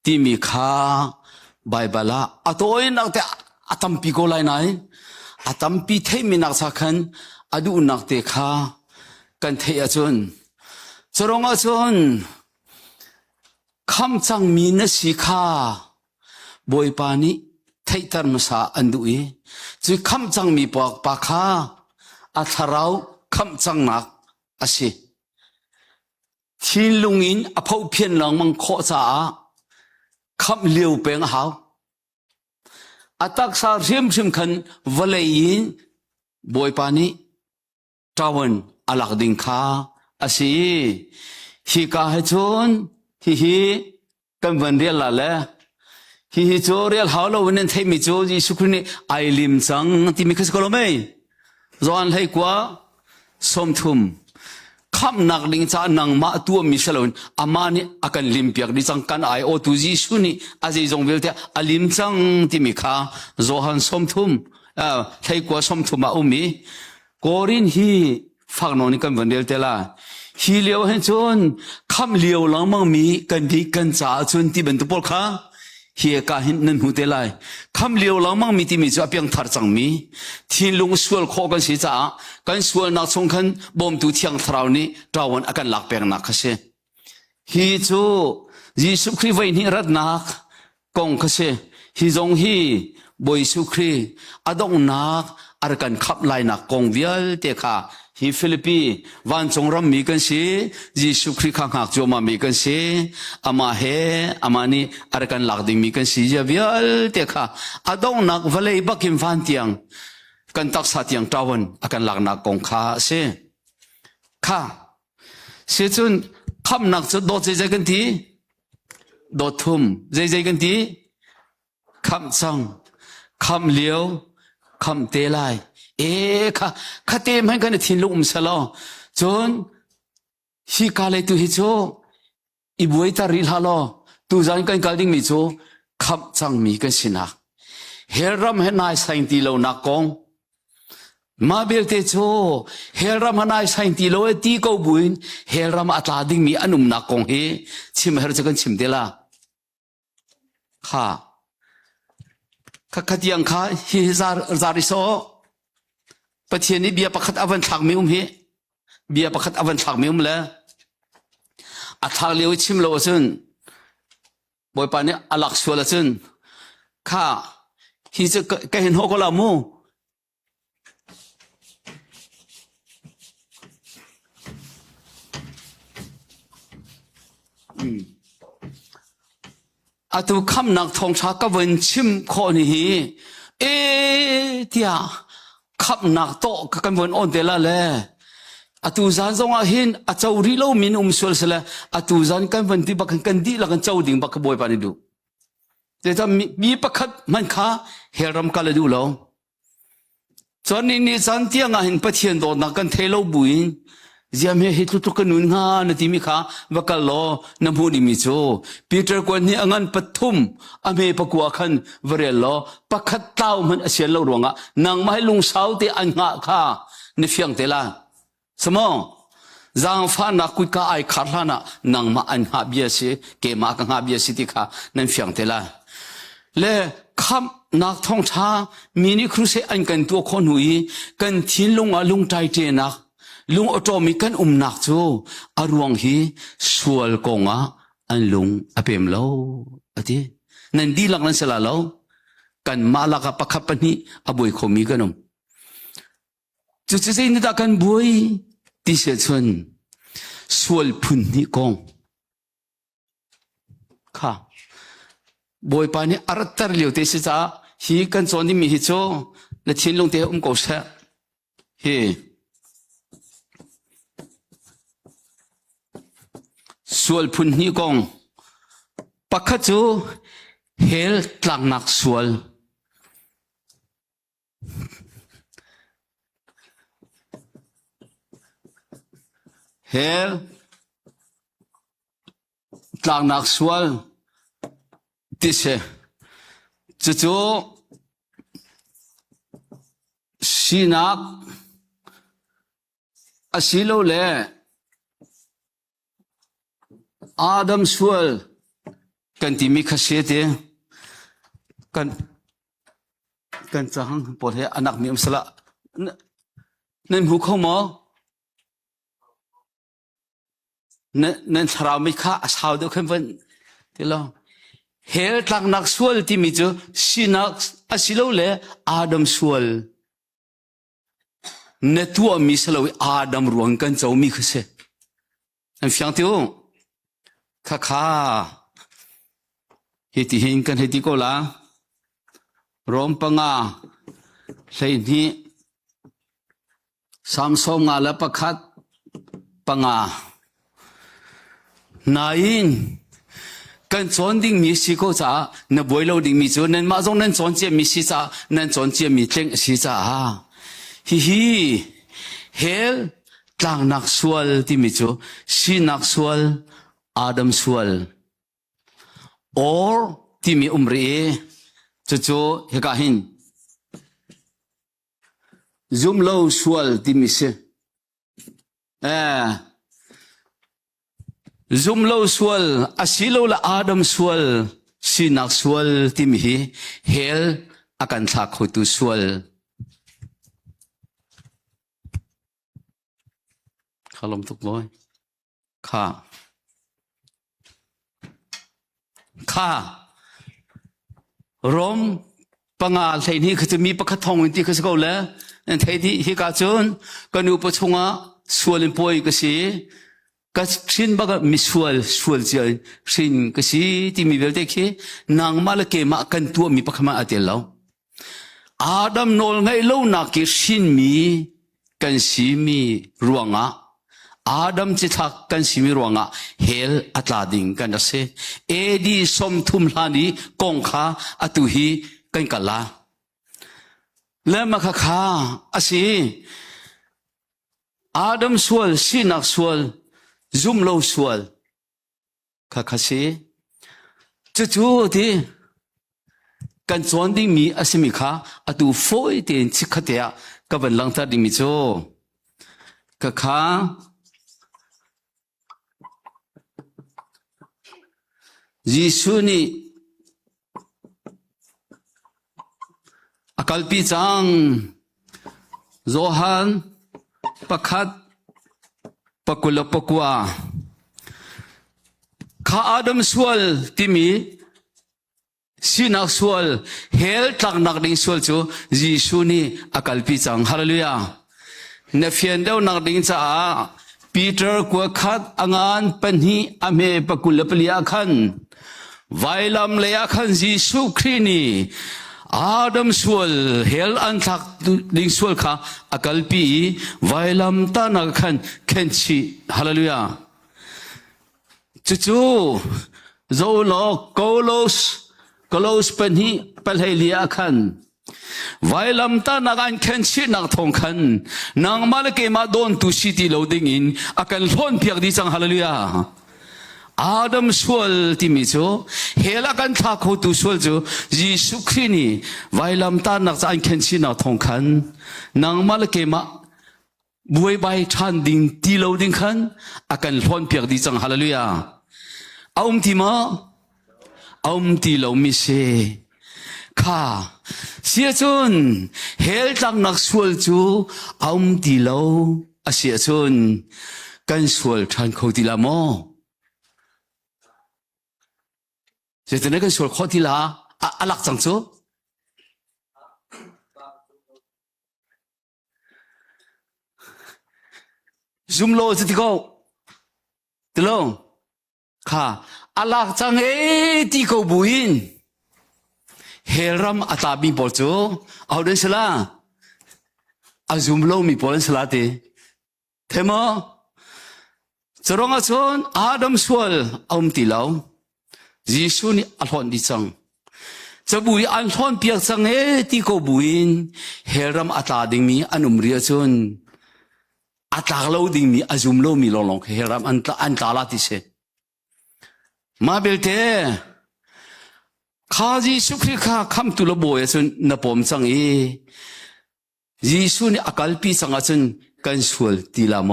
ที่มีค่าไบเบิลอะตัวเองนักแต่อาตัมปีโกไลน์ไหนอาตัมปีเทมินักสักขันอดูนักเตค่ากันเทียจนจรองจนคำจังมีนสิค่าบอยปานีไทยตรมสาอันดุยจุคำจังมีปากค่าอาทาราวคำจังนักอาศัย ทีลุงอินอภุเพียนหลังมังโคจ้าคำเลี้ยวเป็นหาวอัตักสาริมริมขันวะเลยยินบอยปานีตาวันอลักดิงคาอาศัยฮิกาเฮจอนฮิกันวันเรียลละเลยฮิโจเรียลฮาวลวันนั้นที่มิโจยิสุครีนี่ไอลิมจังที่มิคัสกอลไม่จวนให้กว่าสมทุมคำนักลิงจ้านังมาตัวมิเชลวันอามานี่อากันลิมเปียกดิจังกันไอโอตุจิสุนี่อาศัยจงเวลเตอลิมจังที่มิข้าจวนสมทุมให้กว่าสมทุมมาอุมีกอรินฮีฟังโนนี่กันวันเดียวเตล่าฮีเลียวเห็นจนคำเลียวหลังมังมีกันดีกันจ้าจนที่เป็นตุปอลข้าเฮียกาหินนั่นหูเตลัยคำเลี้ยวหลังมังมีที่มีจะเพียงทาร์จังมีที่ลุงสวลโคกันสิจ้ากันสวลนักสงขันบ่มตุเทียงทราวนี้ตราวันอากันหลักเปียงนักเสฮีจูยิสุครีไว้นี่รัดนักกงเสฮีจงฮีบอยสุครีอดงนักอากันขับไล่นักกงเวียลเตค่ะฮีฟิลิปปีวันจงรำมีกันสิยิสุครีข้างหักโจมามีกันสิอามาเฮอามานี่อากันหลักดิ่งมีกันสิเวียลเตค่ะอดงนักวลัยบักิมฟันเตียงกันตักสัตยังตาวันอากันหลักนักกงข้าเสข้าเสียจนคำนักจะโดดใจกันทีโดดทุ่มใจกันทีคำจังคำเลี้ยวคำเตลัยข้าเตมให้กันทิ้งลุมสลอจนฮิกาเลตุฮิโจอีบวยตาริลฮาลอตูจันกันกัลดิ้งมิโจคำจังมีกันสินะเฮรัมเฮนายสังตีโลนักกงมาเบลเตโจเฮรัมเฮนายสังตีโลตีกูบุญเฮรัมอัตลาดิ้งมีอนุมนักกงเฮชิมเฮรจะกันชิมเดล่าข้าที่ยังข้าฮิซาริโซประเทศนี้เบียประคัดอวันถักมิอุมเฮเบียประคัดอวันถักมิอุมแล้วอัฐาเลี้ยวชิมโลซึนบอยปานนี้อลักชัวละซึนข้าฮิจะแกเห็นหัวก็ลามูอาตุคำนักทองชากวันชิมข้อนี้เดียขับหนักโตกันวันอ่อนเดล่าเลยอาตุจันทรงอาหินอาเจ้าริโลมินสวลสละอาตุจันกันวันที่บักกันดีละกันเจ้าดิ่งบักบอยปานิดูแต่ถ้ามีประคัดมันข้าเฮรัมกาลดูแล้วตอนนี้จันที่ยังอาหินปะเทียนโดนักกันเทโลบุยจะมีเหตุทุกข์นุนงานที่มีข้าบักล้อนำหูนิมิโจปีเตอร์กวนนี้อันปฐุมอเมปกัวขันวเรลโลประคัดเต้ามันเสียแล้วรวงอ่ะนางไม่ลุงสาวที่อันงะข้าในเฟียงเตล่าสมองจางฟ้านักคุยก้าไอขาดลานะนางมาอันหาเบียสิเกมากังหาเบียสิที่ข้านั่นเฟียงเตล่าและคำนักท่องช้ามีนี่ครูเสอันกันตัวคนหุยกันทิ้งลงลุงใจเจนักลุงอตมีกันนักจูอารวงฮีสวลกงอันลุงอเปมเล่าอธินั่นดีหลักนั้นเสละเล่ากันมาลักปักขับปนี่อบุยขมีกันจุดเสียนี่ตากันบุยที่เสียชนสวลพุนนี่กงค่ะบุยปานี่อารัตตาเลียวเตสิจ้าฮีกันจวนนี่มีฮิโจและทิ้งลงเตะกษะเฮสวลพุนนี่กงปักขจูเฮลตลังนักสวลเฮลตลังนักสวลที่เสจู่สีนักอาศิโลเล่อาดัมสวลกันที่มีขเสียเตกันจังปวดเหอนักมีมสละนั่นหูเขาหมอนั่นสาวไม่ข้าสาวเดียวกันวันที่เราเฮลตักนักสวลที่มีจูสีนักอาศิโลเล่อาดัมสวลเนตัวมีสละวิอาดัมรวงกันเจ้ามีขเสีย อันเฟียงติวข้าเฮติหินกันเฮติโกลารมปังอาใส่นี้สามสมงาและประคัดปังานายกันจวนดิ่งมีสิโกจ้าในบวยเราดิ่งมีจูนั้นมาจงนั้นจวนเจียมีสิจ้านั้นจวนเจียมีเจงสิจ้าฮิเฮลต่างนักสวลที่มีจูสินักสวลอาดัมสวลorที่มีรีจูเฮกาหินซุมโลสวลที่มีเสซุมโลสวลอาศิโลละอาดัมสวลสินักสวลที่มีเฮลอากันทักหุตุสวลข้าลมทุกบ่อยข้ารมปังอาไทยนี้คือจะมีประคัตทองที่คือสกอเลยนั่นไทยที่ฮิกาจนก็นูปชงาสวลป่วยก็สิก็ชินบักมีสวลเจอชินก็สิที่มีเวลเด็กนางมาละเกมากันตัวมีประคมาอเตลแล้วอาดัมโนลไงเล่านักชินมีกันสิมีรวงะอาดัมจิทักกันสิมีรวงะเฮลอัตลาดิงกันนะเซเอดีสมทุมลานีกงขาอตุฮีกันกัลลาและมาข้าอาศิอาดัมสวลสินักสวลซุมโลสวลข้าสิจู่ๆที่กันจวนดิ่งมีอาศิมิข้าอตุโฟยเตียนชิคเตียกับบันลังตัดดิ่งมิโจข้ายิสุนีอากาลปีจังโจฮันประคัดปกุลปกัวข้าอาดัมสวลที่มีสินักสวลเฮลตักนักดิ่งสวลจูยิสุนีอากาลปีจังฮาเลลูยาเนฟียนเดวนักดิ่งจ้าปีเตอร์กัวขัดอ่างปัญหีอเมปกุลปลียขันไวลัมเลียขันยิสุครีนีอาดัมสวลเฮลอันทักดิ่งสวลข้าอากาลปีไวลัมตานักขันเคนชีฮาเลลูยาจู่ๆโจโลโกโลสปัญหีเปลเฮลียขันไวลัมตานักอันเคนชีนักทองขันนางมาเลเกมาโดนตุสิติโลดิ่งอินอากันล้นเพียกดิจังฮาเลลูยาอาดัมสวลที่มีจูเฮลักันทักหุตุสวลจูยิสุครีนีไวลัมตานักจะอันเคนชีนักทองขันนางมาเลเกมาบวยใบทันดิ่งตีโลดิ่งขันอากันล้นเพียกดิจังฮาเลลูยาเอาที่มาเอาที่โลมิเซข้าเสียจนเฮลตักนักสวลจูเอาที่โลเสียจนกันสวลทันเขาที่ละโมจะจะนั่นกันสวลข้อที่ละอลักจังจูซุมโลจะที่เขาตลงข้าอลักจังที่เขาบุญเฮรัมอัตาบีบอลจูเอาเดินสละอาซุมโลมีบอลสละเตเทมอจะร้องอาชนอาดัมสวลเอาตีเหลายิสุนีอัลฮอนดิจังจะบุยอัลฮอนเปียกจังที่เขาบุญเฮรัมอัตาดิ่งมีอันุมเรียชนอัตาเหลาดิ่งมีอาซุมโลมีลองเฮรัมอันตาลาติเสมาเบลเตข้ายิสุคริข้าคำตุลบอยจนนับผมจังยิสุนีอากาลปีสังอาจนกันสวลตีละโม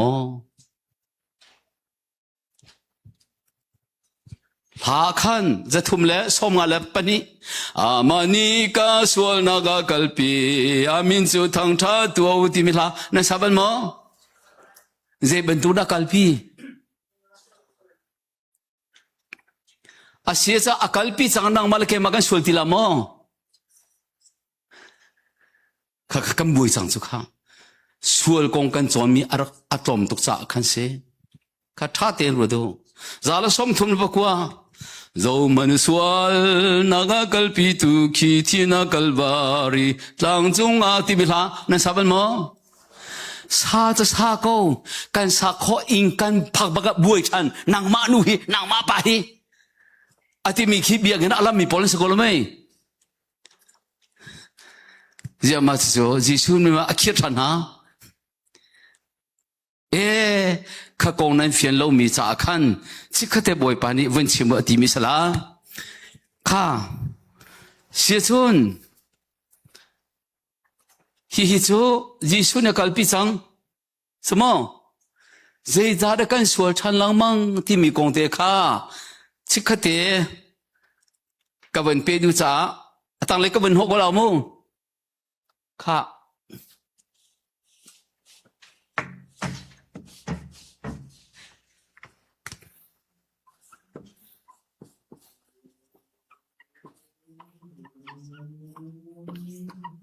หาขันจะทุ่มเละสมงาเล็บปนีอามานีกาสวลนากากลปีอามินจูทังท่าตัวอุติมิลานั่นสับเป็นโมเจ็บเป็นตัวนักกลปีอาเสียจะอากาลปีสังนังมาเลเกมากันสวลตีละโมข้าคำบุยสังสุขาสวลกงกันจอมีอารักอัตอมตุกษาขันเส ข้าท่าเตียนรู้ดูซาลสมทุนบักว่าZau manusual nagal pitu kiti nagal bari lang zung ati bila na saban mo saจะsa ko kan sa ko ing kan phagbaga buai chan nang ma nu hi nang ma pa hi ati mi khi bia gen alam mi pol se ko mai ya ma so jisu mi ma akhir than haข้ากองนั้นเฟียนเรามีจ่าขันที่ข้าแต่บ่อยปานี้วันชิมอติมิสลาข้าเสียชนฮิจูยิสุเนี่ยกัลปิจังสมอใจจ่าได้กันสวดชันลังมังที่มีกองเตะข้าที่ข้าแต่กับวันเปดูจ่าตั้งเลยกับวันหกเราโมข้า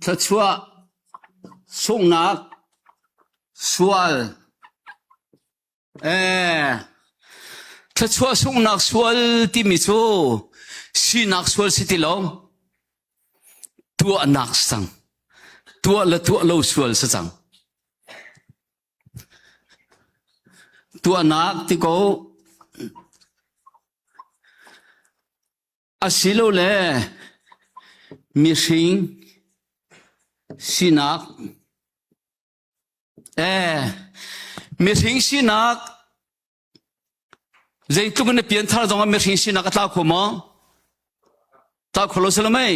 ถ้าชัวส่งนักสวลถ้าชัวส่งนักสวลที่มิจูสีนักสวลสิติลงตัวนักสังตัวละตัวเราสวลสังตัวนักที่เขาอาศิโลเล่มีสิงสินักมีสิงสินักใจตุกันเปลี่ยนท่าตรงมีสิงสินักตาขโมยตาขลุ่ยสลมัย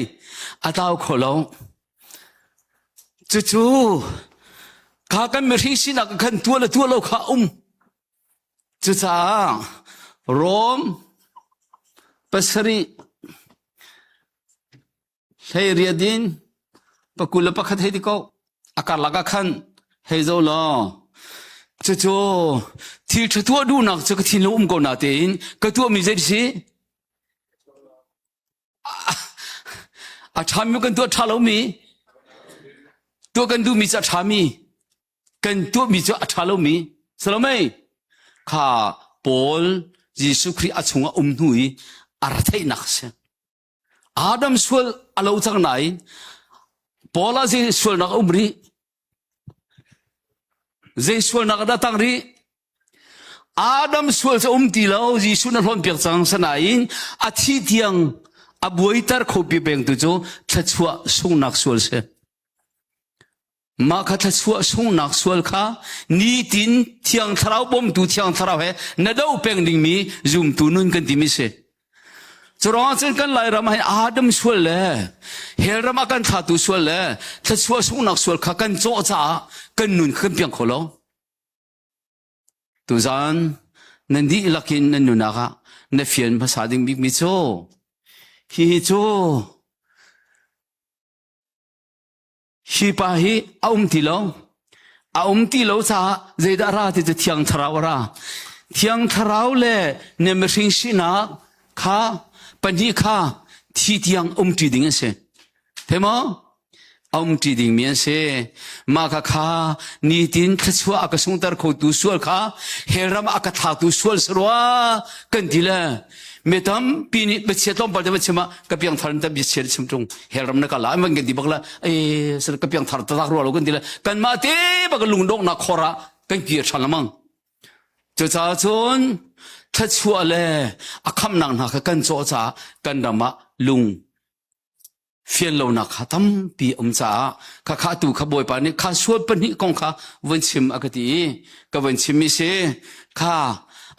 ตาขลุ่ยจู่ๆข้ากันมีสิงสินักกันตัวละตัวเราข้าจู่จ้าโรมปัสรีเฮียรีดินปะกุลปะขัดเฮดิโกอากาศลักขันเฮโซลอจู่ๆที่ตัวดูนักจะก็ที่ลุ่มก็นาเตนก็ตัวมีเจดีชามีกันตัวชาลมีตัวกันดูมีจะชามีกันตัวมีจะชาลมีสลมัยข้าปอลยิสุคริอาชงอุนุยอาร์เทนักเซอาดัมสวลอาลูจังไหนปอลาจิสวลนักรีจิสวลนักดัตังรีอาดัมสวลจะตีเลาจิสุนักพลเปียกจังสนายนอาทิตย์ยังอบวยตาร์ขบเปียงตุโจทัชวะส่งนักสวลเซมาคัทัชวะส่งนักสวลข้านี่ตินเที่ยงทราวบอมตูเที่ยงทราวเนดาวเปียงดิ่งมีจุ่มตูนุนกันที่มิเซจรองเส้นกันไล่รำให้อาดัมสวลเลยเฮรำกันทัตุสวลเลยทัชวะส่งนักสวลข้ากันโจจ้ากันนุนขึ้นเปียงขลุ่ยตุจานนันดีลักินนันนุนักเนฟียนภาษาดิ่งบิ๊กมิโซฮิโจฮิปาฮิอาติโลจ้าเจดาราที่จะเที่ยงทราวราเที่ยงทราวเล่เนมริงชินาข้าปัญญาที่เที่ยงติดิ่งเสเทมอติดิ่งเมียนเสมาข้านี่ดินทัชวะอากาศงตาร์โคตุสวลข้าเฮรัมอากาศทัตุสวลสรัวกันดีละเมื่อทำปีนี้เบ็ดเสียต้มปัจจุบันใช่ไหมกับยังทาร์นแต่เบ็ดเสียชิมตรงเฮรัมนักล่ามันกันดีบักละสระกับยังทาร์ตะรัวเรากันดีละกันมาเตะบักลุงดงนักขรากันเกียร์ชันละมั้งจะจ้าจนทัชวะเล่อาคำนังนักกันโจจ้ากันดำมาลุงเฟียนเรานักทำปีจ้าข้าตูข้าบอยปานี่ข้าสวดปนิกงข้าวันชิมอากติกับวันชิมมิเสข้า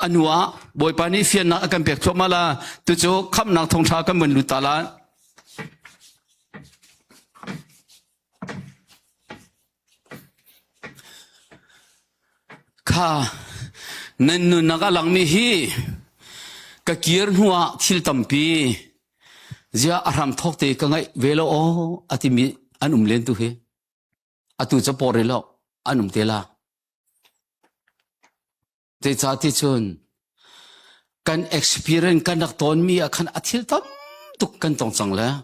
อันว่าบอยปานี่เฟียนนักกันเปียกชมาลาตุโจคำนักทงชากันเหมือนลุตาลาข้านั่นนุนักหลังมีฮีกะเกียร์หัวทิลตัมปีจะอารมณ์ทอกเตะกันไงเวลาโออาทิมีอันเลนตุเฮอาตุจะปอร์เรลอันเตล่าเตจ่าที่ชนกัน experience กันนักตอนมีอาคันอาทิลตัมตุกกันตรงจังแล้ว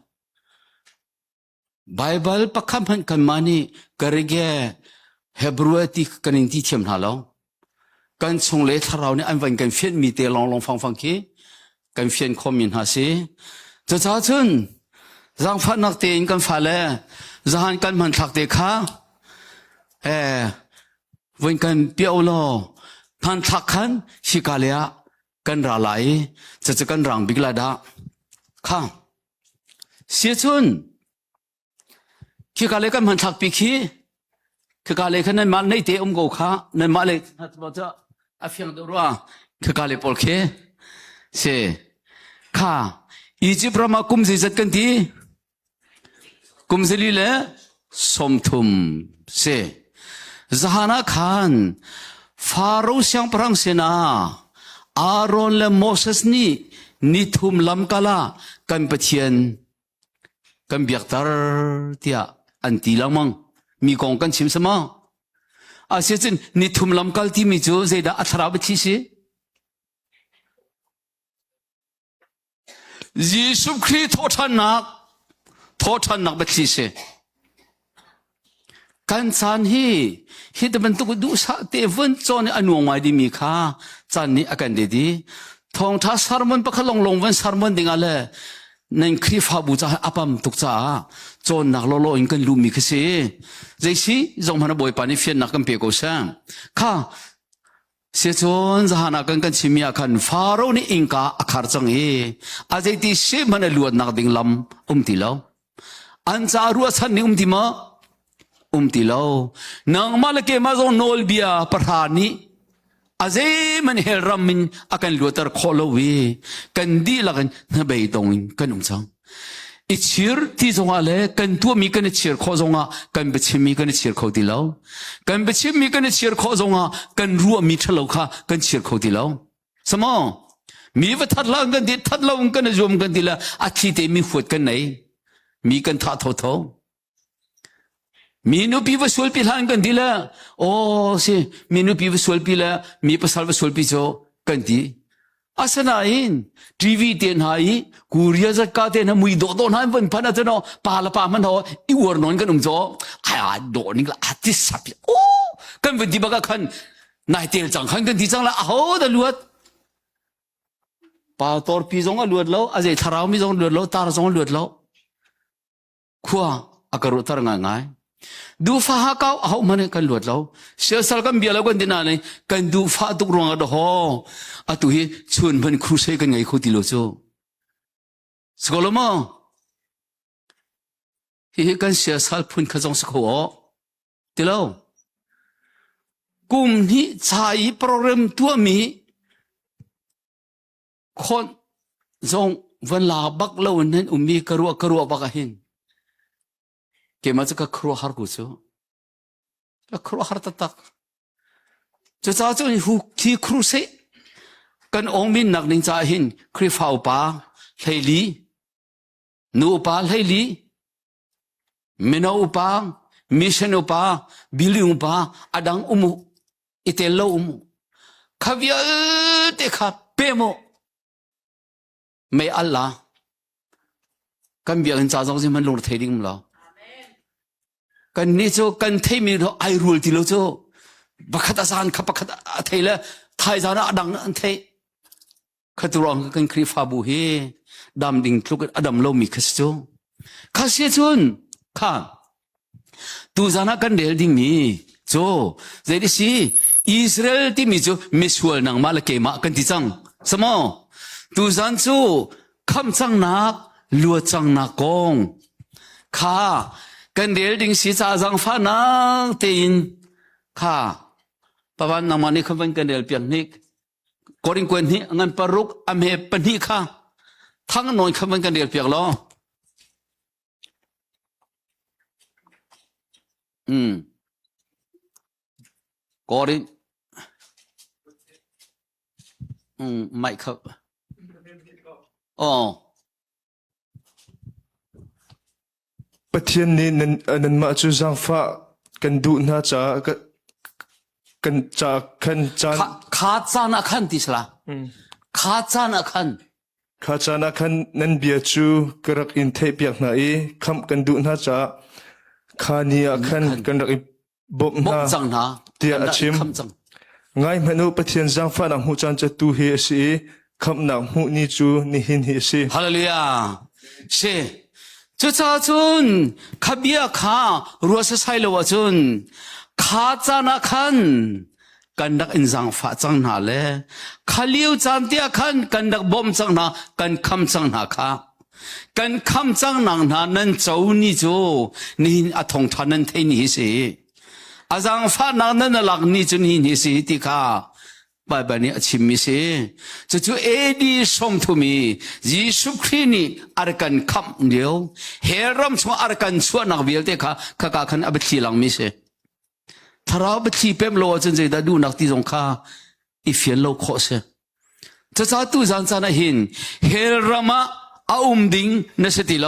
ไบเบิลปักคำพันกันมานี่กระเกะเฮบรูติกันอินที่เทียมหาเรา กันชงเลทเราเนี่ยอันวันกันเฟียนมีเตลองฟังคีกันเฟียนคอมมินหาสิจะจ้าจุนจังฟันนักเตนกันฟ้าเลยจะหันกันมันทักเตค่ะวันกันเปียวโลพันทักขันชิกาเลียกันราไหลจะกันรังบิกลาดาค่ะเสียจุนชิกาเลียกันมันทักปีคีคือกาเลขันนั้นมาในเตอมโกค่ะนั้นมาเลยฮัตบอจะอาฟิยังตัวว่าคือกาเลปอลเคเสค่ะอีจิปต์รามากุมซิจัดกันทีกุมซิลีเลสมทุมเสซาฮานาขันฟาโรห์ยังพรังเสนาอารอนและโมเสสนี่นิทุมลำกาลากันปะเทียนกันเบียกตาร์เตียอันตีลังมังมีกองกันชิมสมาอาเซียนนิทุมลำกาลที่มีจูเจดาอัทราบทิสิยิสุคริสต์ทอดนักบัติเสกันจันฮีตมันตุกดูสัเตวันจอนอนุงไว้ดีมีค่าจันนี้อาการดีทองท้าสารมันปะขลงวันสารมันดิ่งอะไรนั่นคริฟาบูจ้าอัปมตุกจ้าจนนักโลอินกันลูมีคสิใจสิจงมันบ่อยปานิเฟียนนักกันเปียกโอซังค่ะเสียจนจะหานักกันชิมีอาคันฟาโรห์นี่อิงกาอาคาร์จังอาใจที่เชมันลวดนักดิ่งลำตีแล้วอันจารัวสันนี่ตีมาตีแล้วนางมาลเกมาจงโนลเบียประธานีอาเจมันเฮรัมมินอาการลวดตร์คอลวีกันดีละกันนเบย์ตรงกันนุ่งจังอิชิร์ที่จงอะไรกันตัวมีกันเชียร์ข้อจงอ่ะกันเบชิมีกันเชียร์ข้อดีแล้วกันเบชิมีกันเชียร์ข้อจงอ่ะกันรัวมีทะเลาะค่ะกันเชียร์ข้อดีแล้วสมองมีวัฒนละกันดีทัดละกันรวมกันดีละอาทิตย์มีหัวกันไหนมีกันท่าทอมีนูปีวสวลปีหลังกันดีละโอ้สิมีนูปีวสวลปีละมีภาษาวสวลปีโจกันดีอาสนาอินทีวีเตียนหายกูเรียจะกาเตียนมุยโดดหายวันพันธุ์เนาะปาละปามันเหรออีวัวนอนกันอุ้มโจโดนี่ละอาทิตย์สับโอ้กันวันที่บักกันนายเตียนจังขันกันที่จังละโอ้เดลวดปาตอร์ปีจงก็ลวดแล้วอาเจทาราวมีจงลวดแล้วตาจงลวดแล้วขวาอากาศรุตระง่ายดูฟ้าเขาเอามันกันลวดแล้วเชื่อสักกันเบียร์แล้วกันดินาเลยกันดูฟ้าตุกรวงอะดออะตุฮีชวนมันครูใช้กันไงคู่ติโลโจสกอลมาฮีกันเชื่อสักพุ่นขจงสกอติโลกุมนี้ใช้โปรแกรมตัวมีคนจงวันลาบักเล่านั้นมีกรัวบักหินเกี่ยมาจากครัวฮาร์กุโซครัวฮาร์ตักจะจ้าจนหุกที่ครูเซกันองมินนักนินจาหินคริฟาวปาเฮลีนูปาเฮลีมินาอุปามิชันอุปาบิลิอุปาอดังอิเตลโลขวิอาเตขับเปโมไม่อัลลากันเบียกันจ้าจงสิมันลงเทดิ้งมั้งล่ะกันนี่โจกันเทมีเราไอรูลที่เราโจบักขัดอาสานขับบักขัดเทเลไทยจานะดังอันเทขัดรองกันคริฟาบูเฮดำดิ่งทุกอดัมโลมิคัสโจข้าเสียจนข้าตูจานะกันเดลดิ่งมีโจเจดิซีอิสราเอลที่มีโจมิสวลนังมาลเกมากันที่จังสมอตูจานโจคำจังนักลัวจังนักกงข้ากันเดียดิ้งสีจ้าจังฟ้านักเตียนข้าปะวันนำมันนี่ขบันกันเดียเปียงนิกกอริงกวนนี้งั้นปรุกอเมปนีข้าทั้งนอนขบันกันเดียเปียงล้อกอริงไม่ครับอ๋อประเทศนี้นั้นมาจูจังฟ้ากันดูน่าจะกันจากกันจานขาจานักขันที่สละขาจานักขันข้าจานักขันนั้นเบียจูกระอินเทปอยากไหนคำกันดูน่าจะข้านี่ขันกันรักบบนาจังนะเตียชิม ngay manu pathian zang fa nang hu chan cha tu hi si kham nang hu ni chu ni hin hi si 哈利路亚，是。这咋准？卡比亚卡，若是sai了我准，卡咋那看？กันดักอินสังฟ้าจังนาเลขาเลี้ยวจามเตียขันกันดักบอมจังนากันคำจังนาค่ะกันคำจังนางนานั้นเจ้านี่จูนี่อาทงทานันเทนี่สิอาจังฟ้านางนั้นหลักนี่จูนี่สิที่ค่ะบายบายนี่ชิมมิสิจู่เอดีส่งทุมียิสุครีนี่อาร์กันคำเดียวเฮรัมชงอาร์กันชวนนักเบียลเตค่ะข้าขันอับทีหลังมิสิถ้าเราไปที่เพิ่มโลจนจะได้ดูนักที่สงข้าอีเฟียนโลโคเสจะจะตู้จันทร์นะหินเฮรามาอาดิงนัสติโล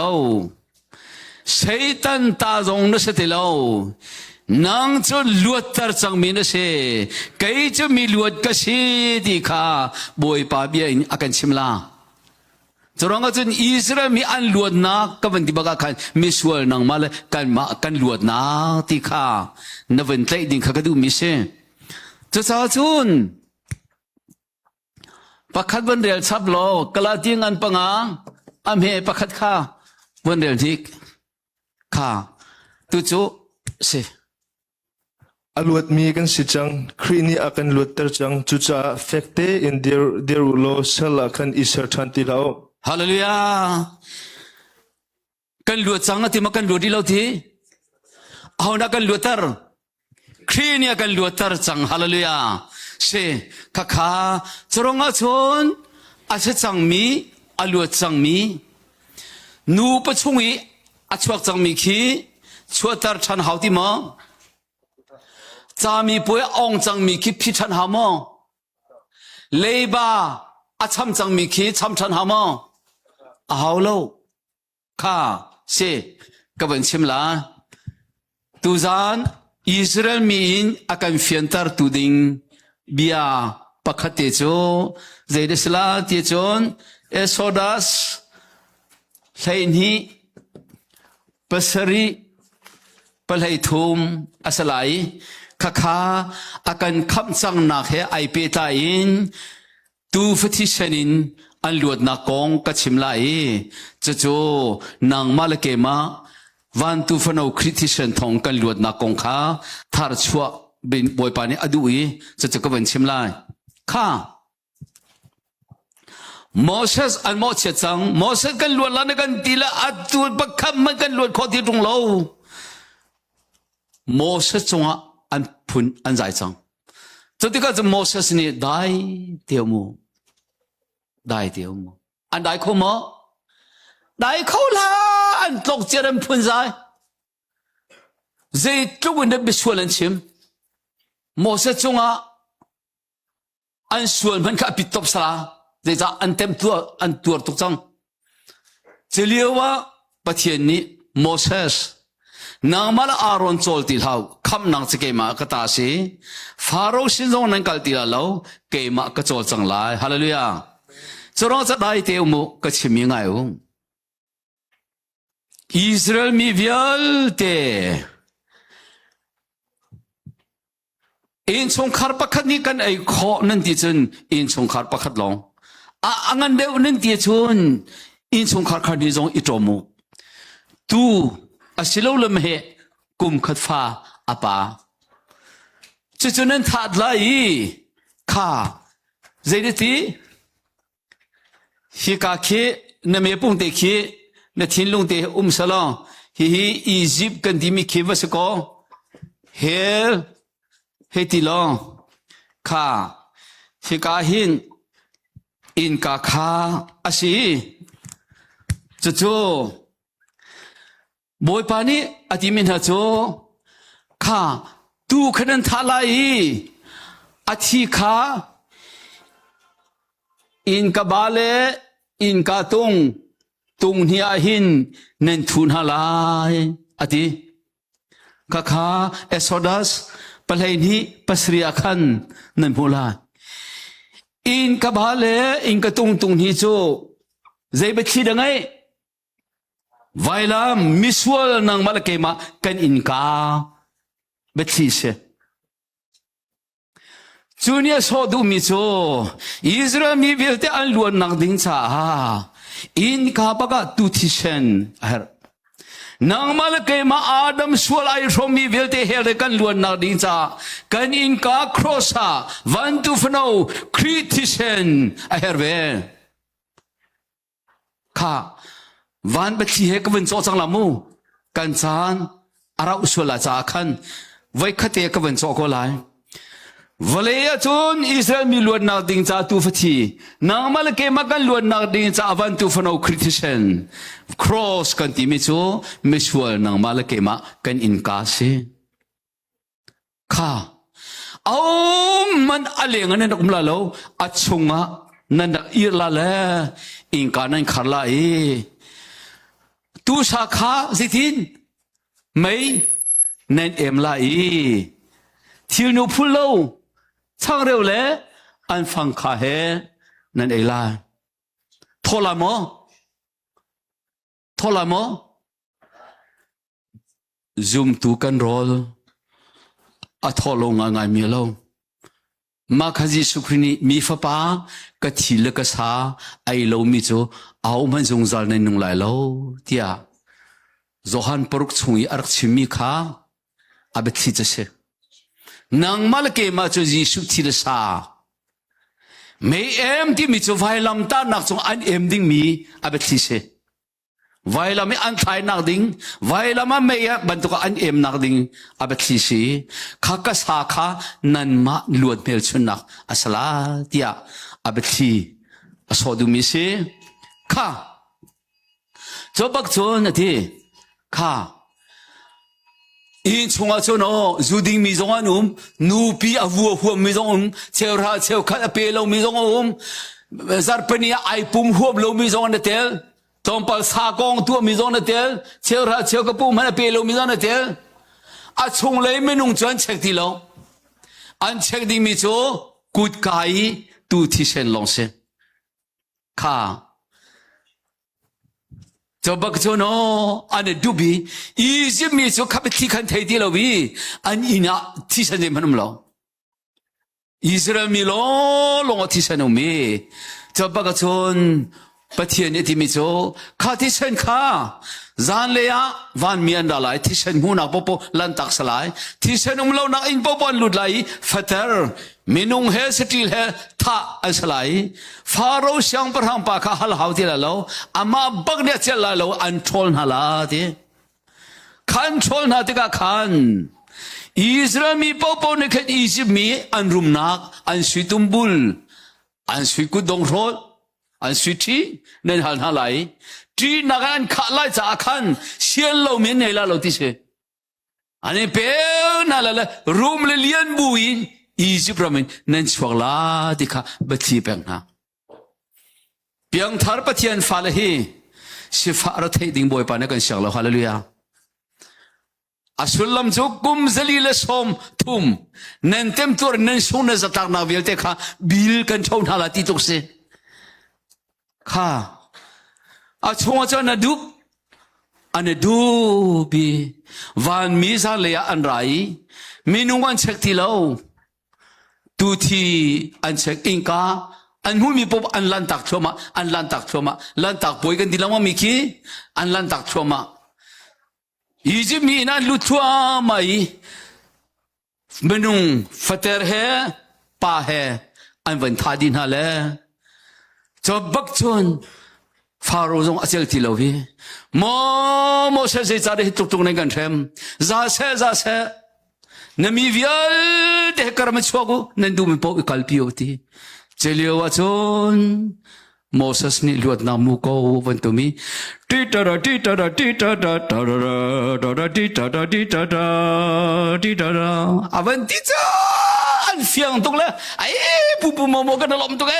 ชัยตันตาจงนัสติโลนางจะลวดตรจังมีนัสใครจะมีลวดก็สิดีค่ะบอยป้าเบียนอากันชิมลาจรองก็จนอิสราเอลมีอันลวดนักก็เป็นที่บักกันมิสวลนังมาเลยกันลวดนักที่ข้านวันเตยดิ่งข้าก็ดูมิเช่จะสาวจุนปักขัดวันเรียลชับโลกลาดิ้งอันปังอ่ะอเมปักขัดข้าวันเรียลดิกข้าตุจูเส aluat mi kan si chang khrini akan luat tar chang chu cha fekte in der lo sala kan isar than ti lao ฮาเลลูยากันลวดจังนะที่มากันลวดดีเราทีเอานักกันลวดตร์ครีเนี่ยกันลวดตร์จังฮาเลลูยาเช่ข้าข้าจรองอาชนอาเชจังมีอาลวดจังมีนูปะชงอีอาชวกจังมีขี้ชัวตร์ชันหาวที่มอจามีป่วยองจังมีขี้พิชันหามอเลยบ้าอาช้ำจังมีขี้ช้ำชันหามอเอาโลข้าเช่กับวันชิมลาตูจานอิสราเอลมีนอาการเฟียนตาร์ตูดิงเบียปักขัดเตโจเจเดสลาเตโจนเอสโซดัสไลนีปัสรีปลายทุมอาศัยข้าข้าอาการคำสั่งนักเหไอเปตาอินตูฟติชนินอันลวดนักกงกัชิมไลจะโจนางมาลเกมาวันตูฟนเอาคริติชันทองกันลวดนักกงข้าทาร์ชัวบินบอยปานีอดูอีจะก็เป็นชิมไลข้าโมเสสอันโมเสสจังโมเสสกันลวดล้านกันตีละอัดตัวบักคำมันกันลวดข้อที่ตรงเราโมเสสจงอันพุนอันใจจังจะที่ก็จะโมเสสนี่ได้เดียวมูได้เดียวมูอันได้เขามั้ได้เขาละอันตกเจริญพุนใจเจ้าจุกันเด็กไปชวนชิมโมเสสจงอันชวนมันก็ปิดตบสลาเจ้าอันเต็มตัวตุกจังจะเลี้ยวว่าประเทศนี้โมเสสนางมาลอารอนโจลติลาวคำนางจะเกมากระตาสีฟาโรห์สินจงนังกัลติลาลาวเกมากระโจลจังไลฮาเลลูยาจะรอจะได้เตียวมุกชิมยังไงวะอิสราเอลมีวิลเตอินชงคาร์ปักขัดนี่กันไอ้ข้อนั่นที่จนอินชงคาร์ปักขัดลงงั้นเดี๋ยวนั่นที่จนอินชงคาร์ขัดนี่จงอิจมุตูอาศิลล์ลมเหกุมขัดฟ้าอาปาจุดนั้นทัดไล่ข้าเจดีที่ฮิกาเคนเมปุ่งเตคีนทิ้งลงเตสลองฮิอียิปต์กันที่มีเขวสกอเฮติลองข้าฮิกาหินอินกาข้าอาศิจู่บอยปานีอธิมินหาโจข้าตูขนันทาลายอธิข้าอินกบาเลอินกาตุงเฮียหินนันทุนฮาลายอธิข้าเอสโซดัสปะเลนีปัสริยาคันนันพูลาอินกบาเลอินกาตุงฮีโจเจ็บชีดังไงไวลามิสวลนังมาลเกมากันอินกาเบทีเช จูเนียโซดูมิโซอิสราเอลมีเวลเตอันล้วนนักดิ้งจ้าอินคาปะกะตุทิเชนนางมาลเกมาอาดัมสวลไอโรมีเวลเตเฮเลกันล้วนนักดิ้งจ้ากันอินคาครอสาวันตุฟโนคริทิเชนเฮเวข้าวันบัชีเฮกวันโซจังลามูกันจานอาราอุสวลาจ้าขันไว้ขัดเอกวันโซโกไลวะเลยจนอิสราเอลมีล้วนนักดิ้งจ้าตูฟทีนางมาลเกมากันล้วนนักดิ้งจ้าวันตุฟโนคริติเชนครอสกันที่มิจูมิชวลนางมาลเกมากันอินกาซีข้าเอามันอะไรเงี้ยนักมุลาโลอัดชงะนั่นนักอิรลาเลอินกานันขารลาตูชาข้าสิทินไม่นั่นเอ็มลาทิวนูพูโลช่างเร็วเลยอันฟังข้าเฮนั่นเอลาโทรามอซูมตูกันรอลอัทอลงงานมีโลมาขจิสุครินีมีฟ้าป้ากะทิลกษาไอโลมิโจเอามันจงจาในนุ่งไหลโลเตียโจฮันปรุกชุยอารักชิมีข้าอาเบติจะเชนางมาลเกมาจูจิสุทิลสาไม่เอ็มที่มิจูไวลัมตานักจงอันเอ็มดิ้งมีอาเบติเชไวลัมไม่อันไทยนักดิ้งไวลัมไม่ยักบรรทุกอันเอ็มนักดิ้งอาเบติเชข้ากษาข้านันมาลวดเมลชุนักอาสลาเตียอาเบติอสอดูมิเชข้าจบักโจนทีข้าอินชงอาชโนจูดิงมิจงอานุมนูปีอาวัวหัวมิจงเชลราเชลขัดเปลมิจงซาร์ปนีไอปุ่มหัวโลมิจงนเตลตอมปัลสากองตัวมิจงนเตลเชลราเชลกปุ่มมันเปลมิจงนเตลอาชงเลยไม่นุ่งจวนเช็คทีโลอันเช็คดิมิโจกุดกายตูทิเชนลงเซข้าจบักโจโนอันดูบีอีจิปต์มีโจขับที่ขันไทยที่เราบีอันอินาที่ฉันเดมันมลออิสราเอลมีลงที่ฉันมีจบักโจนปะเทียนที่มีโจข้าที่ฉันข้าจานเลยอะวันมีอันดาลายที่ฉันหูนักปปลันตักสลายที่ฉันเรานักอินปปลุดไหลฟัตเตอร์มินุงเฮสติลเฮท่าอันสลายฟาโรห์ช่างประหังปากฮัลฮาวที่ละเราอามาบักเดียเจลาเราอันโทนฮัลาที่ขันโทนฮัติกาขันอิสราเอลมีปปในเขตอียิปต์มีอันรุมนักอันสุยตุมบุลอันสุยกุดงโรดอันสุยที่นั่นฮัลฮัลไลที่นักอันขาไล่จากขันเชียนเราเมียนเนล่าเราที่เชอันนี้เป็นนั่นแหละรูมเลียนบุยอียิปต์เราเป็นนั่นสวกลาที่ข้าบัตรีเปียงนะเปียงทาร์ปะเทียนฟ้าเลยสิฟ้าเราเทดิ่งบ่อยปานกันเสียงเราฮาเลลูยาอัศลัมจุกุมซลีเลสอมทุมนั่นเต็มตัวนั่นส่งนั่นจะตากนาวิลเตข้าบิลกันชาวนาลาติตุกเสข้าอาชงอาจารย์ดูอันดูบีวันมิซาเลียอันไรมีนุ่งอันเช็คที่เราตูทีอันเช็คอิงกาอันหูมีปบอันลันตักชัวมาอันลันตักชัวมาลันตักป่วยกันดีแล้วว่ามีคีอันลันตักชัวมาอียิปต์มีนั่นลุทัวมาอีมนุงฟัตเตอร์เฮป้าเฮอันวันทาดินฮะเลจบบักชนฟาโรห์จงอาเซลที่เราวีโมเสสจะได้ตุกตุกในกันเทมซาเซนมีวิลเดกรามชัวกูนันดูมันพอคัลพิโอตีเจลิโอวาชนโมเสสนี่ลวดนามุกเอาวันตุมีติตาติตาติตาตาตาติตาติตาติตาอาวันติจ้าอันเฟียงตุกเลยไอ้ปูโมกันลมตุก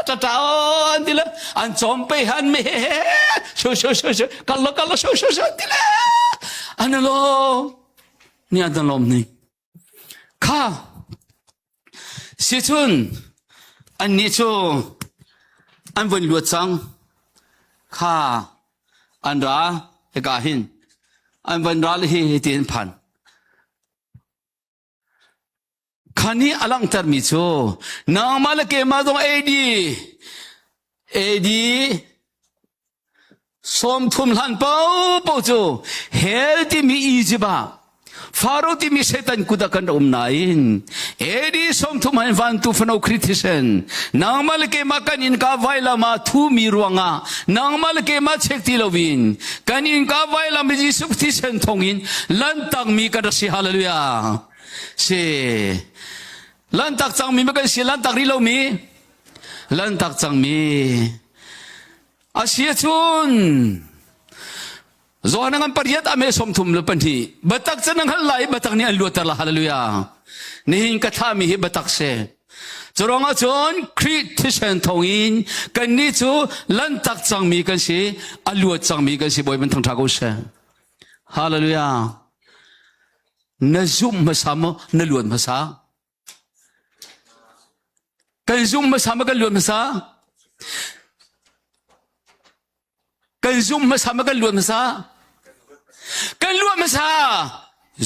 จะตาอันที่ละอันจอมไปหันไม่ชัวกันละชัวที่ละอันนั้นลมนี่อันนั้นลมนี่ข้าเสียชุนอันนี้ชัวอันวันลวดสังข้าอันราเอกาหินอันวันราเลยเตียนพันข้ คันนี้อลังตรมิจูนางมาลเกมาตรงเอดีสมทุมหลันเป้าจูเฮลที่มีอีจิบะฟาโรที่มีเซตันกุดกันนายนเอดีสมทุมหันวันตุฟนอคริติเซนนางมาลเกมากันอินกาไวลามาทูมีรวงานางมาลเกมาเช็คติลวินกันอินกาไวลามิจิสุคติเซนทงอินลันตังมีกันสิฮาเลลูยาเซลันตักจังมีมันกันสิลันตักริโลมีลันตักจังมีอาเซียชุนจอนังปริยัตอเมสมทุมลปันทีบัตักจะนังฮัลไลบัตักนี่อัลลูตาลาฮาเลลูยานี่หินกะทามีฮิบัตักเซจรองอาจนคริสติเซนทองอินกันนี่จูลันตักจังมีกันสิอัลลูจังมีกันสิบอยมันทั้งทากุเซฮาเลลูยานซุมมาสามนลวนมาสากันซุมมาสามกันลวนมาสากันซุมมาสามกันลวนมาสากันลวนมาสา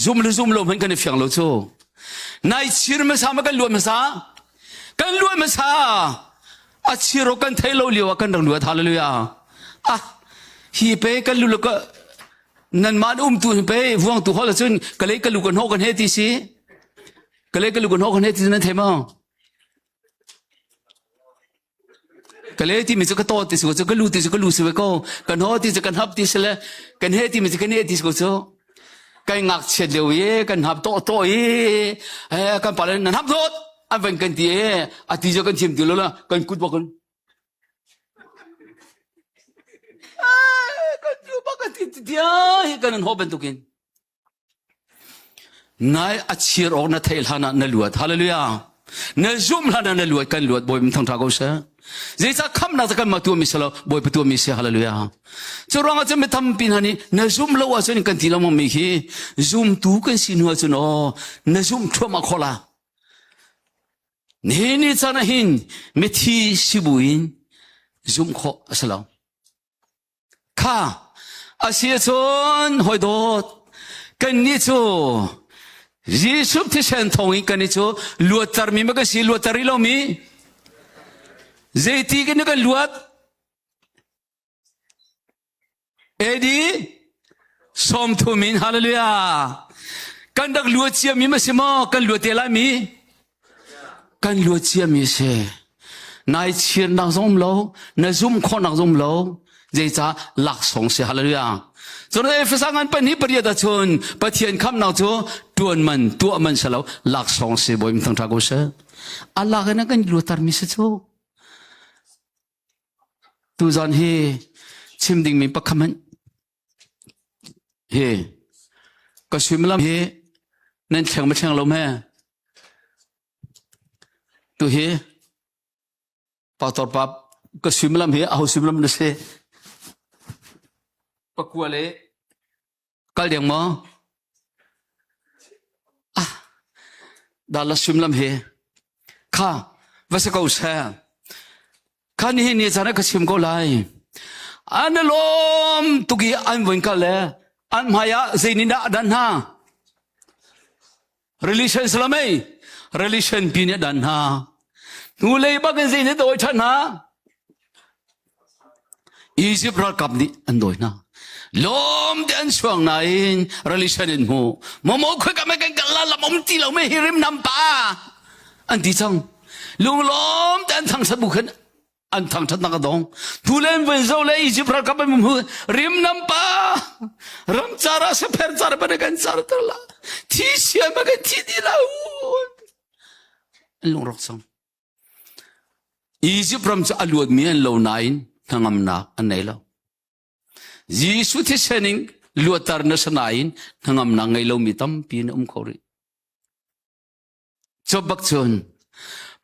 ซุมลมันกันเฟียงโลโซนายชิรมาสามกันลวนมาสากันลวนมาสาอาชิโรกันเทโลเลียวกันดังลวนฮาเลลูยาอ่ะฮีเปกันลุลก็นั่นมาตุนเปย์วงตุฮอลจนก็เลยกันลุกันฮอกันเฮติสิก็เลยกันลุกันฮอกันเฮตินั่นเทมั้งก็เลยที่มันจะก็โตติสก็จะก็รู้ติสก็รู้สิเวก็กันฮอติสกันฮับติสละกันเฮติมันจะกันเฮติสก็จะกันงักเฉดเดียวเย่กันฮับโตเย่กันปาเลนนั่นฮับโตอันเป็นกันที่อาทิตย์จะกันชิมติโลละกันกุดบอกกันกันที่เดียวกันนั่นฮอเป็นตุกินนายอัจฉริยะนัทเทลฮานะนลวดฮาเลลูยาเนซุมฮานะนลวดกันลวดบอยมันทั้งทางเขาเสียเจ้าคำนักกันมาตัวมิสลาบอยประตูมิสฮาเลลูยาจะร้องอาจจะไม่ทำปีนันนี่เนซุมเลวอาจจะนี่กันที่เราไม่มีซุมตูกันสินหัวจนอ๋อเนซุมทั่วมาขลานี่จะนะหินไม่ที่สิบุอินซุมขอสลามข้าอาเซียชนหอยโดดกันนี่จูยิสุที่เซนทองอินกันนี่จูลวดตามีมันก็สิลวดตาริโลมีเจตีกันนี่ก็ลวดเอดีสมทุมินฮาเลลูยากันดักลวดเชียมีมันสิมากันลวดเตลามีกันลวดเชียมีเสนายเชียนนักสมโลนายซุมคนนักสมโลเจ้าหลักสองเสียฮาเลลูยาจนเอฟซังอันเป็นฮิปเรียดชนปะเทียนคำนักจูตัวมันเสลาหลักสองเสียบ่อยมันทั้งทางกุศลอัลลอฮ์กันกันรู้ตารมิสจูตูจานเฮชิมดิ่งมีปักคำมันเฮก็ชิมลำเฮนั่นเชียงไม่เชียงลมแม่ตูเฮปาตอร์ปับก็ชิมลำเฮเอาชิมลำนั่นเสปกัวเลยกัลเดียงมั้งดาลชิมลำเฮข้าว่าจะกูเสียข้านี่เนี่ยจะนักชิมกูไลอันลมตุกี้อันวันกันเลยอันมายาเจนินดาดันฮา relation สลามี relation ปีนี้ดันฮานูเลยบังเจนิดโดยฉันฮะอียิปต์รักกับนี่อันโดยนะลมเดินช่วงไหน relation อินหูมโมคุยกันไม่กันกันละมตีเราไม่ฮิริมน้ำปาอันที่จังลุงลมเดินทางสบุขันอันทางฉันนักดองทุเรนเป็นโซเลอีจิปรักกับไม่มุริมน้ำปารำจาระเสเพรจาระเป็นกันจาระตระที่เสียมันกันที่ดีแล้วลุงรักสังอีจิปรำจะอลวดมีอันโลนายทางอำนาจอันไหนแล้วยิสุที่เซนิงลวดตารนัสนายทางอำนาจไงเรามีตั้มปีนเขาเลยจบบักชน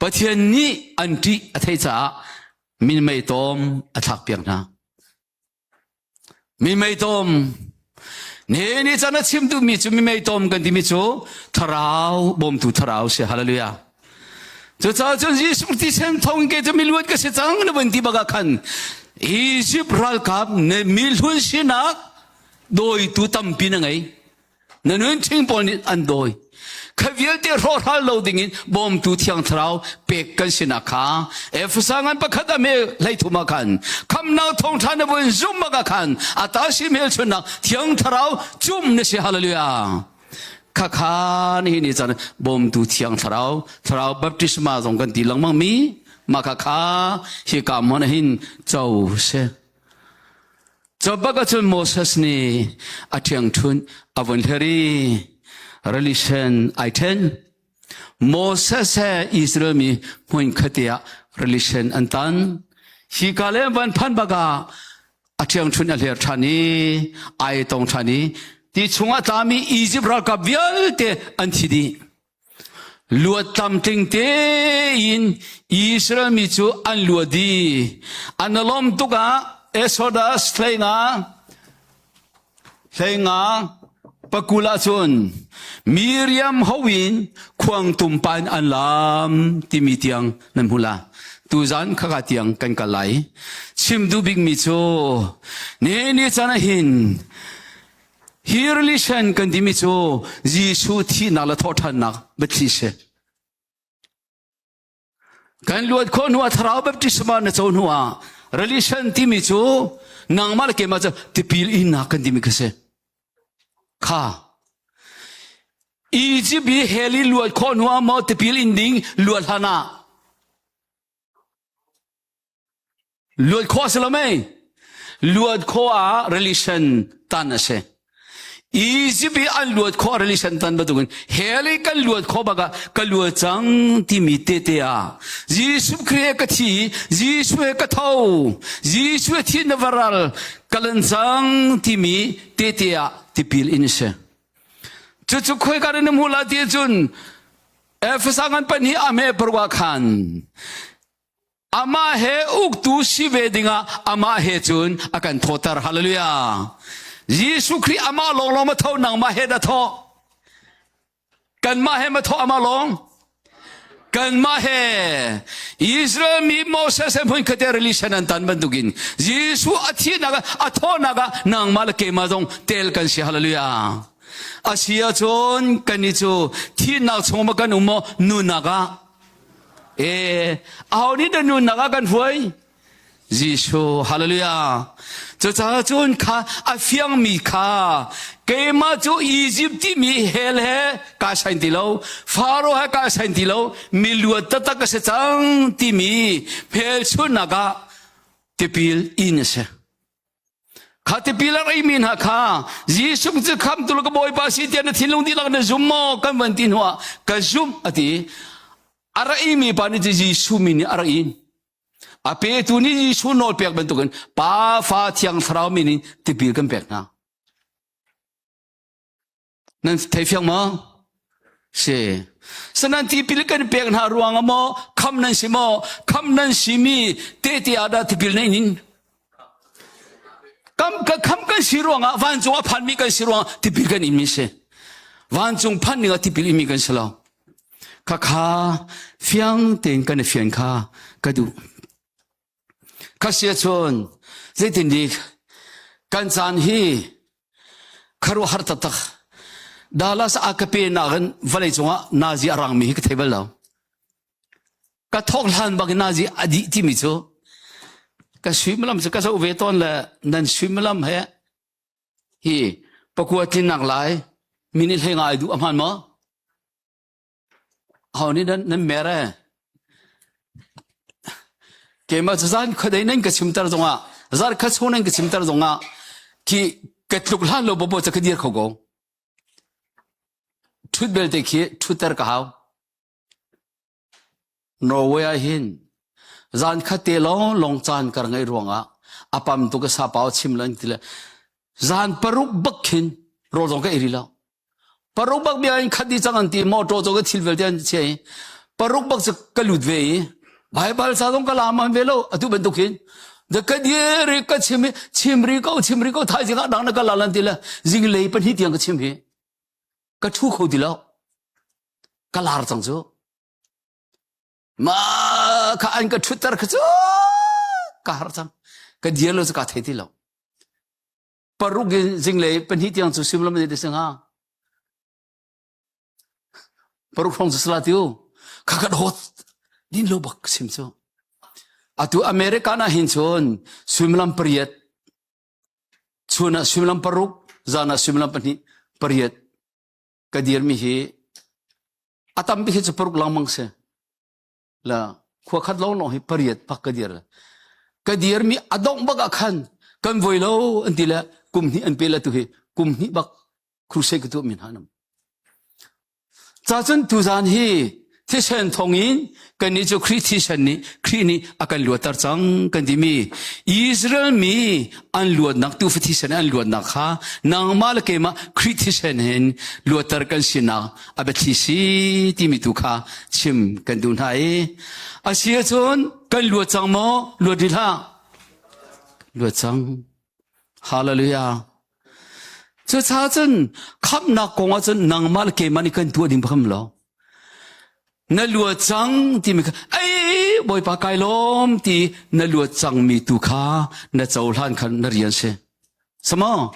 ปะเทียนนี้อันที่อัฐิจ่ามินไม่ตอมอัฐักเปียงนะมินไม่ตอมนี่จะนัดชิมดูมิจูมินไม่ตอมกันที่มิจูทาราวบ่มตูทาราวเสียฮาเลลูยาจะจ้าจนยิสุที่เซนทองเกจะมิลวดก็เสียจังนวันที่บักกันอียิปต์รักกับเนมิลหุนสินักโดยตูตั้มปีนังไงนั่นทิ้งปอนิอันโดย ขวิลเตรอรัลโลดิงินบอมตูเทียงทราวเป็กกันสินะขาสังอันประคัดเมไลทุมากันคำนาทงทานบนซุมมากกันอาตาชิเมลชนะเทียงทราวจุ่มเนสิฮาเลลูยาข้าขานี่จันบอมตูเทียงทราวบัพติศมาตรงกันตีหลังมังมีมาข้าขาฮิกามันหินเจ้าเสจบก็จนโมเสสนี่อาเทียงทุนอวันเทรีrelation item Moses Israel mi point khatia relation antan hi kale ban phan baga athiang thun a ler thani ai tong thani ti chunga tami Egypt ra ka vial te an thidi luat tam ting te in Israel mi chu an luadi analom tuka Exodus thainga pakula chun Miriam hawin khuang tumpan an lam timitiang nan hula tuzan khakatiang kan kalai chimdu big mi cho ne ni chana hin hirlishan kan dimi cho jisu thi nala thothan na bethi se kan luat khon huwa tharau baptisma na chon huwa relation timi cho nangmal ke ma cha tipil in na kan dimi kaseข้าอีจิปต์เฮลิลวดคนหัวมอตพิลอินดิงลวดฮานาลวดข้อสละไม่ลวดข้อrelation ตันเสอีจิปต์อันลวดข้อ relation ตันบัดกุนเฮลิกันลวดข้อบักกันลวดจังที่มีเตเตียยิสุครีกที่ยิสุกะเท่ายิสุที่นวรัลกันจังที่มีเตเตียtipil inse chuchu khoi karin mula ti chun efsangan pani ame perwa khan ama he uktu sivedinga ama he chun akan thotar hallelujah Jesu Christ ama long ma tho nang ma he da tho kan ma he ma tho ama long kan ma he Israel mi Moses en point kate relation an tan bandugin Jesu athi naga atho naga nang mal ke ma jong tel kan si hallelujah asia chon kani chu thi na choma kan umo nu naga awni da nu naga kan foi Jesu hallelujah cho cha chon kha afiang mi kha ke ma chu Egypt ti mi hel he ka sain ti lo Pharaoh he ka sain ti lo mi luat ta ka se chang ti mi phel chu naga tipil in se kha tipil ai min ha kha Jesu chu kham tu ka boy pa si ti na thilung di lang na zum mo kan ban tin wa ka zum ati ara i mi pa ni Jesu mi ni ara in ape tu ni Jesu nol pek ban tu kan pa fa thiang thrau mi ni tipil kan pek naนั่นเทียงมั้งเสียฉะนั้นที่พิลกันเปียกหาร่วงมั้งคำนั้นสิมั้งคำนั้นสิมีเตติอาดาที่พิลนี่นินคำกันสิร่วงวันจงพันมีกันสิร่วงที่พิลกันอิมิเสวันจงพันนี่ก็ที่พิลอิมิกันสลาวข้าเฟียงเต็งกันเฟียงข้ากระดูข้าเสียชนเจตินดีกันจานฮีคารุฮาร์ตักDallas akape nagan valai chunga nazi arang mi ka table law ka thok lan bag nazi adi ti mi chu ka swimlam ka so veton la nan swimlam he hi pakuatin nak lai minil he ngai du amhan ma hawni nan mera ke ma zan khadai nan ka chimtar zonga zar kha chonan ka chimtar zonga ki katluk lan lo bobo cha khadir khogoทุดเบลเตคีทุดเตอร์ก้าวโนเวียหินจานขัดเตลองจานกระไงรวงอาปั๊มตุกสาปาวชิมลันทีละจานปรุกบักหินโรจงก็เอริลาปรุกบักเบียนขัดดีจังอันตีมอโตจงก็ทิลเวลเดียนเชยปรุกบักจะกลุดเวย์ไบเบิลซาดงกลามันเวโลอตุเป็นตุกินเด็กเดียริกชิมริโกไทยจิงอ่ะดังนักลาลันทีละจิงเลยเป็นฮิตยังก็ชิมเฮก็ทุกคนดีแล้วก็ลาจังจูมาข้าอันก็ทุตร์ก็จูก็หาจังก็เดียร์เราจะกัดเหตุแล้วปรุกินจิงเลยเป็นฮิตยังจูซิมลมเดชสิงห์ paruk phong selatio kakat hot din lobak simso atu Amerika na hinson swimlam periet chuna swimlam paruk zana swimlam pani periet kadir mi hi atam bi hi paruk langmang se la khwa khat lo no hi periet pak kadir mi adong baga khan kan voilo antila kumni an pela tu hi kumni bak kruse ku tu min hanam cha chen tu zan hi thi sen thong in kan ni chu khri thi san ni khri ni akan lu tar chang kan di mi Israel mi an lu nak tu thi san an lu nak kha nang mal ke ma khri thi san hen lu tar kan sina abe thi si ti mi tu kha chim kan dun hai asia chon kan lu chang mo lu di la lu chang hallelujah这查证看那公啊真能嘛给嘛你更多点不很了，那罗章的没看，哎，我把盖龙的那罗章米杜卡那走烂看那人是什么？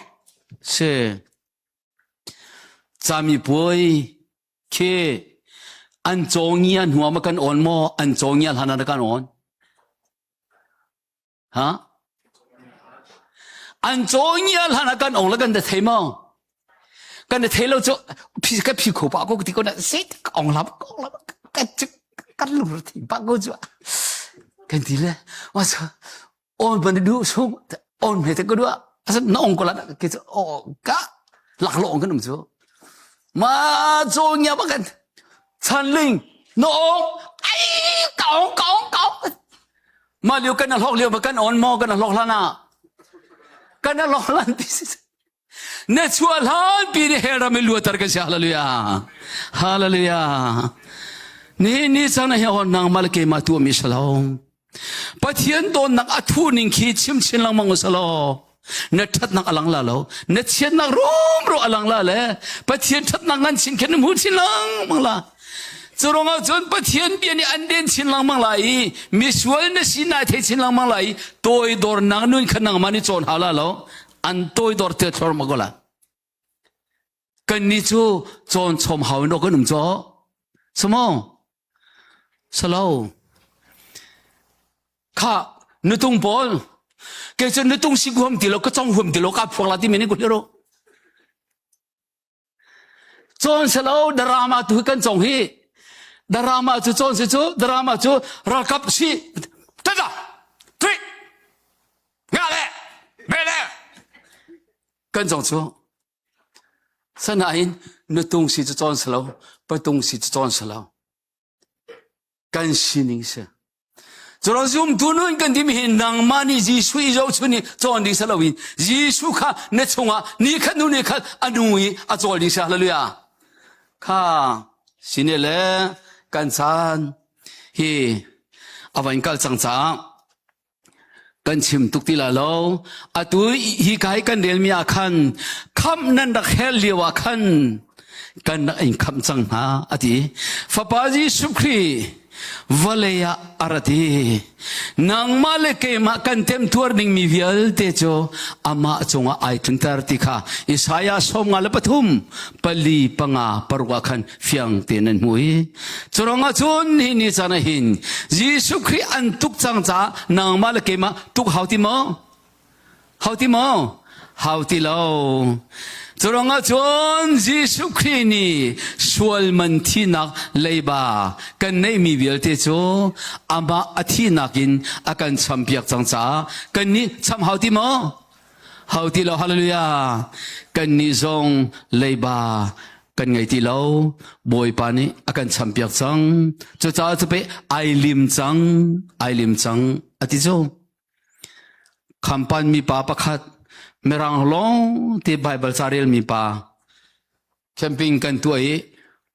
是咱们不会去按中央我们跟按摩按中央他那干按，啊？按中央他那干按了跟的题目，跟的题了就皮个皮口把个地个那谁按了跟路题把个就，跟地嘞，我说按本的ดู说按没得个多，他说那按过来那个就哦嘎，拉了按个那么就，嘛中央不跟，陈林那按，哎搞，嘛留跟那落留不跟按摩跟那落了那。karena lohlan bisnis. Natural hal pilih hera meluatar kasih haleluya. Ni sana hewan nang malke matu misalau. Patian don nak atu ningki cim lang mangusalo. Natat nak alang lalo. Natien nak ro alang lale. Patian tat nak ngancin kena mucin lang mangla. Corong ajon patian biani anden chin lang manglai miswal na sina the chin lang manglai toy dor nang nun khanang mani chon halalo an toy dor te thor magola kan ni chu chon chom haw no kanum cho samo salo kha nutung bol ke chen nutung sigum dilo ka chong hum dilo ka phwala ti meni ko hero chon salo drama tu kan chong hi drama tu chon si chu drama chu rakap si tada tri ngale bele kan chong chu sanain nu tung si chu chon salo pa tung si chu chon salo kan sining se chorong zum tunun kan dim hin nang mani ji sui zo chuni chon di salawin ji su kha ne chunga ni kha nu ne kha anui a chol di sa hallelujah kha sinele kan san hi awan kal chang chang kan chim tuk ti la lo atu hi kai kan del mi a khan kham nan da khel liwa khan kan na in kham chang ha ati fa pa ji sukri Valaya arati nang maleke ma kantem tuarning mi vial tejo ama chunga ai tuntar tikha Isaya som ngala pathum pali panga parwa khan fiang tenen hui choronga chun hi ni chana hin Jesu Christ an tuk chang cha nang maleke ma tuk hauti lo Chorong chon Jesu Christ ni sual man thinak leiba kan nei mi vial te chu ama athinakin akan champiak changcha kan ni cham hauti lo hallelujah kan ni zong leiba kan ngai ti lo boy pa ni akan champiak chang chu cha chu pe ai lim chang ati chu khampan mi pa pakhat merang long ti Bible saril mi pa camping kan tuai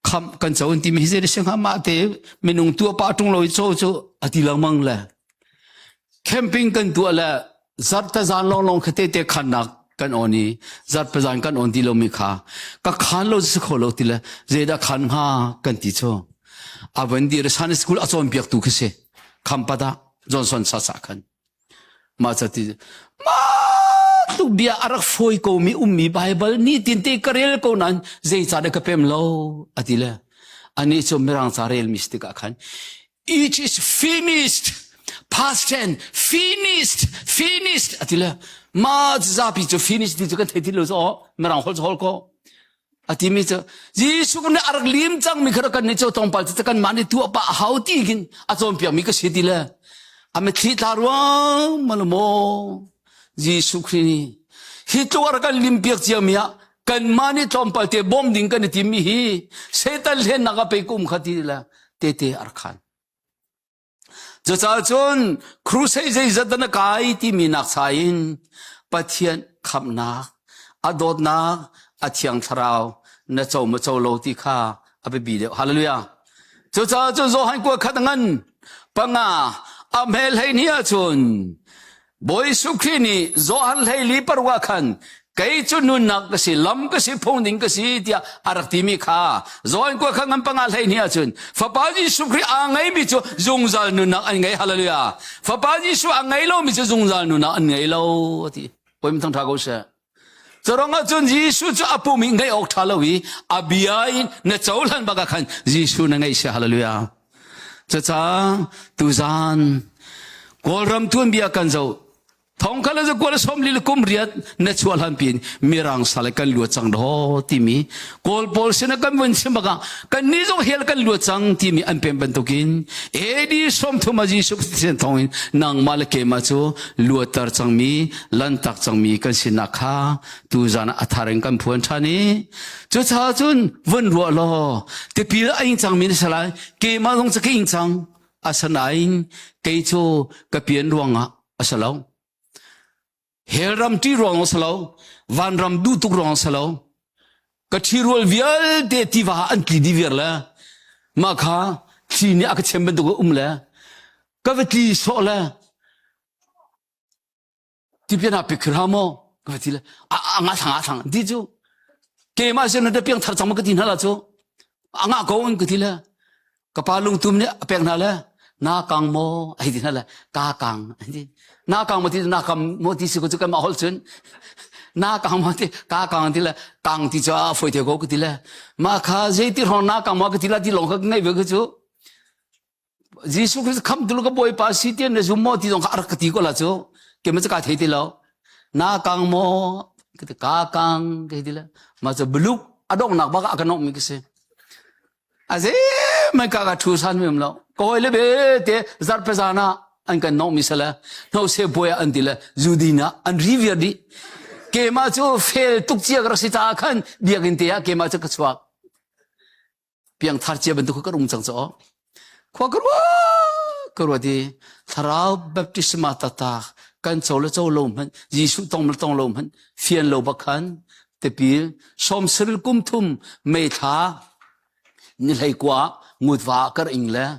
kham kan chawun ti mi se sing ha ma te minung tu pa tung loi cho ati lang mang la camping kan tu la zat ta zan long khate te khanak kan oni zat pa zan kan on ti lo mi kha ka khan lo se kholo ti la zeda khan ha kan ti cho awan dir san school a chon biak tu khse kham pada Johnson sa khan ma chati ma tu bia arak foi ko mi ummi Bible ni tin te karel ko nan zai cha de kapem lo atila อันนี้จะไม่รังสารเอลมิสติกะขัน it is finished past tense finished อะทีละมาจะพิจ finish ที่จะกันเทติโลโซไม่รังฮอลก็อะทีมีจะยิสุกันอารักลิมจังมีขรักันนี่จะต้องไปจะกันมันตัวปะหาวตีกินอะจอมเปียมีก็เสียดีละอะไม่ทิตารวงมันโมยิสุครินีฮิตตัวกันลิมเปียกเจียมีอะกันมันจอมไปเตะบอมดิ้งกันที่มีฮีเซตัลเห็นนักไปกุมขัดดีละเตะอารักันจะจ้าจนครูเซย์จะดันกายที่มีนักสายนปะเทียนคำนักอดดนักอาเทียงทราวน่าจะมาเจ้าโลติข้าอภิบิเดฮาเลลูยาจะจ้าจนโจหันกว่าขัดงันปังอาอเมลให้เนียจนบอยสุขีนีโจหันให้ลีปรวาขันไกจุนุนนักกสิลำกสิพงดิงกสิที่อารักติมีข้าโจหันกว่าขัดงันปังอาให้เนียจนฟ้าปาจิสุขีอ่างไงมิจูจงจัลนุนักอันไงฮาเลลูยาฟ้าปาจิสุอ่างไงโลมิจูจงจัลนุนักอันไงโลที่พอมันทั้งทางกูเสียจะร้องจนยิสุจะอภูมิไงออกทาลวีอาบิยายนเจ้าหลันบักขันยิสุนั่งไงเสียฮาเลลูยาจะจ้าตุจานกอลรำทุนเบียกันเจ้าท้องข้าเลยจะกอลสมลิลกุมเรียดนชวลหันปีนมีรังสายกันลวดจังดอที่มีกอลพอลเสนกันวันเสมกันนี่จงเฮลกันลวดจังที่มีอันเป็นบรรทุกินเอดีสมทุมายิสุเส้นทองนางมาลเกมาจูลวดตาจังมีลันตักจังมีกันสินักข้าตุจานอัฐารังกันพวนชานีจะชาจุนวันรัวลอแต่ปีละอิงจังมีนสลายเกมาลงจะกิงจังอาสนายเกยโจกับเปลี่ยนรวงอ่ะอาสลาวเฮรัมที่รวงสลาววันรัมดูตุกรวงสลาวกที่รัวเวียลเดติวาอันที่ดีเวียลละมาข้าที่นี่อักเชมเป็นตัวละก็เวทีโซละที่เป็นอาเปกราโมก็เวทีละงาทางดีจูเกมาเจนเดเปียงทาร์จังมาก็ที่นั่นละจูงาโกนก็ที่ละก็ปาลุงตุ้มเนี่ยเปียงนั่นละนากังโมไอ้ที่นั่นละกากังนากังมาที่นากังโมที่สิกุจกันมาฮอลชนนากังมาที่กากังที่ละกังที่จะฝอยเทโกก็ที่ละมาข้าเจที่ห้องนากังมาก็ที่ละที่หลงก็ไงเวกจูยิสุคริสต์คำตุลก็บอยปาสิเตียนในจุมโมที่ตรงอารักติก็ละจูเกี่ยมันจะการเทติแล้วนากังโมก็ที่กากังก็ที่ละมาจะบลุกอดงนักบ้าก็กันนกมิกเซอาเจไม่กล้าทูสันมิมแล้วก็เลยเบเตจัดเปซานาอันกันน้องมิสละน้องเสพวยอันดีละจูดีนะอันรีเวียดีเกมาจูเฟลตุกเจียกรัสิตาขันเบียกินเตียเกมาจูกสวากเพียงทาร์เจียเป็นตุกกระรุมจังจ้อขวากรัวดีทาราวแบบติสมาตตากันโจลโจลมมันยิสุต้องลมมันเฟียนโลบักขันแต่ปีสมสริลกุมทุมเมธานี่เลยกว่ามุดว่ากระอิงแล้ว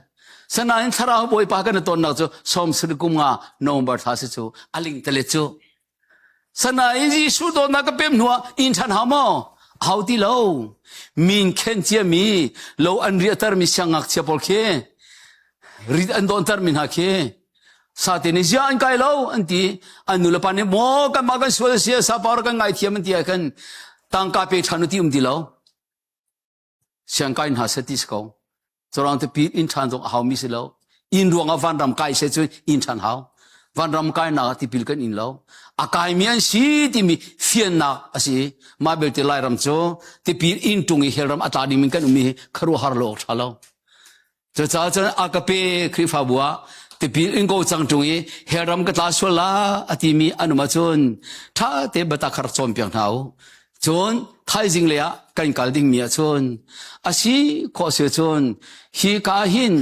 สนานทาราวบอยปากันตอนนั้นจูสมสริลกุมงาโนมบัตฮาสิจูอลิงเตเลจูสนานยิสุโดนักเป็นหัวอินทันหามอเอาที่เรามินเข็นเจียมีเราอันเรียตร์มิช่างอักเชียปอลเครีดอันโดนตร์มินฮักเคสาธินิจอันไกลเราอันที่อันนุลปานิโมกันมากันสวดเสียสาปาร์กันไงเทียมันที่กันตั้งกาเปชันุที่ที่เราเสียงกันหาสติสกาวจรางที่ปีอินทันตรงหามิสิเราอินดวงอวันรำไกเสียจนอินทันหาวันรำไกนักที่พิลกันอินเราอากายมีอันสีที่มีเฟียนนักสิมาเบลติไลรำโจที่ปีอินตุงอิเฮรำอัตาดิมิกันมีครัวฮาร์โลชาเราจะจ้าจนอากาเปคริฟาบัวที่ปีอินโกจังตุงอิเฮรำก็ตาสวลาอติมีอนุมาจนถ้าเตบัตาคาร์จอมเปียงเท้าจนไทยจริงเลยกันกัลดิ้งมีจนอาศัยข้อเสียจนฮีกาหิน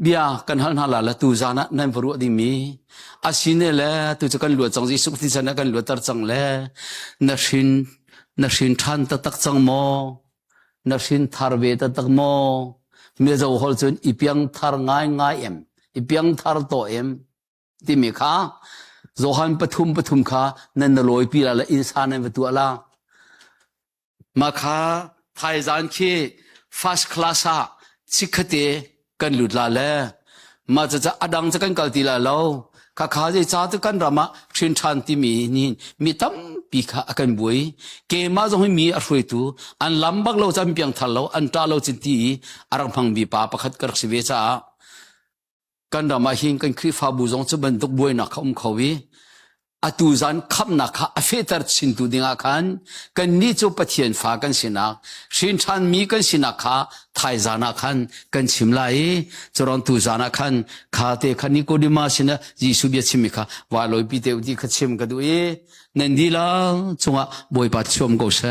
เบียกันหันหันละตูจานะนั่นบรู้ดิมีอาศัยเนี่ยแหละตูจะกันหลวดจังจีสุขที่จะนักกันหลวดตัดจังเลยนักชินทันตักจังโมนักชินทาร์เวตักโมเมื่อจะหัวจนอีเปียงทาร์ง่ายเอ็มอีเปียงทาร์โตเอ็มที่มีข้าโจฮันปฐุมข้านั่นลอยปีละอินสานในตัวละมาข้าไทยจานคีfirst class ชิคเตกันหลุดละเลยมาจะอดังจะกันกัลตีละเรา ข้าข้าจะจ้าตุกันรามาชินชันที่มีนี่มีตั้มปีข้ากันบุยเกมาจงให้มีอรวยตูอันลำบักเราจำเปียงทัลเราอันตาเราจินตีอารังพังบีปาประคัดกระสิเวจ้ากันรามาหิงกันคริฟาบูจงจะบรรทุกบุยนักเขาวิอตูจันขับนักอเฟตร์สินตูดิงอาคันกันนี่จูปะเทียนฟ้ากันสินักสินชันมีกันสินักข้าไทยจานาคันกันชิมไลจรอนตูจานาคันข้าเตคันนิโคดิมาสินะยิสุเบียชิมิข้าวาลอยปีเตอุดีขัดชิมกันดูนันดีละจงอ่ะบอยปัดชมกูเส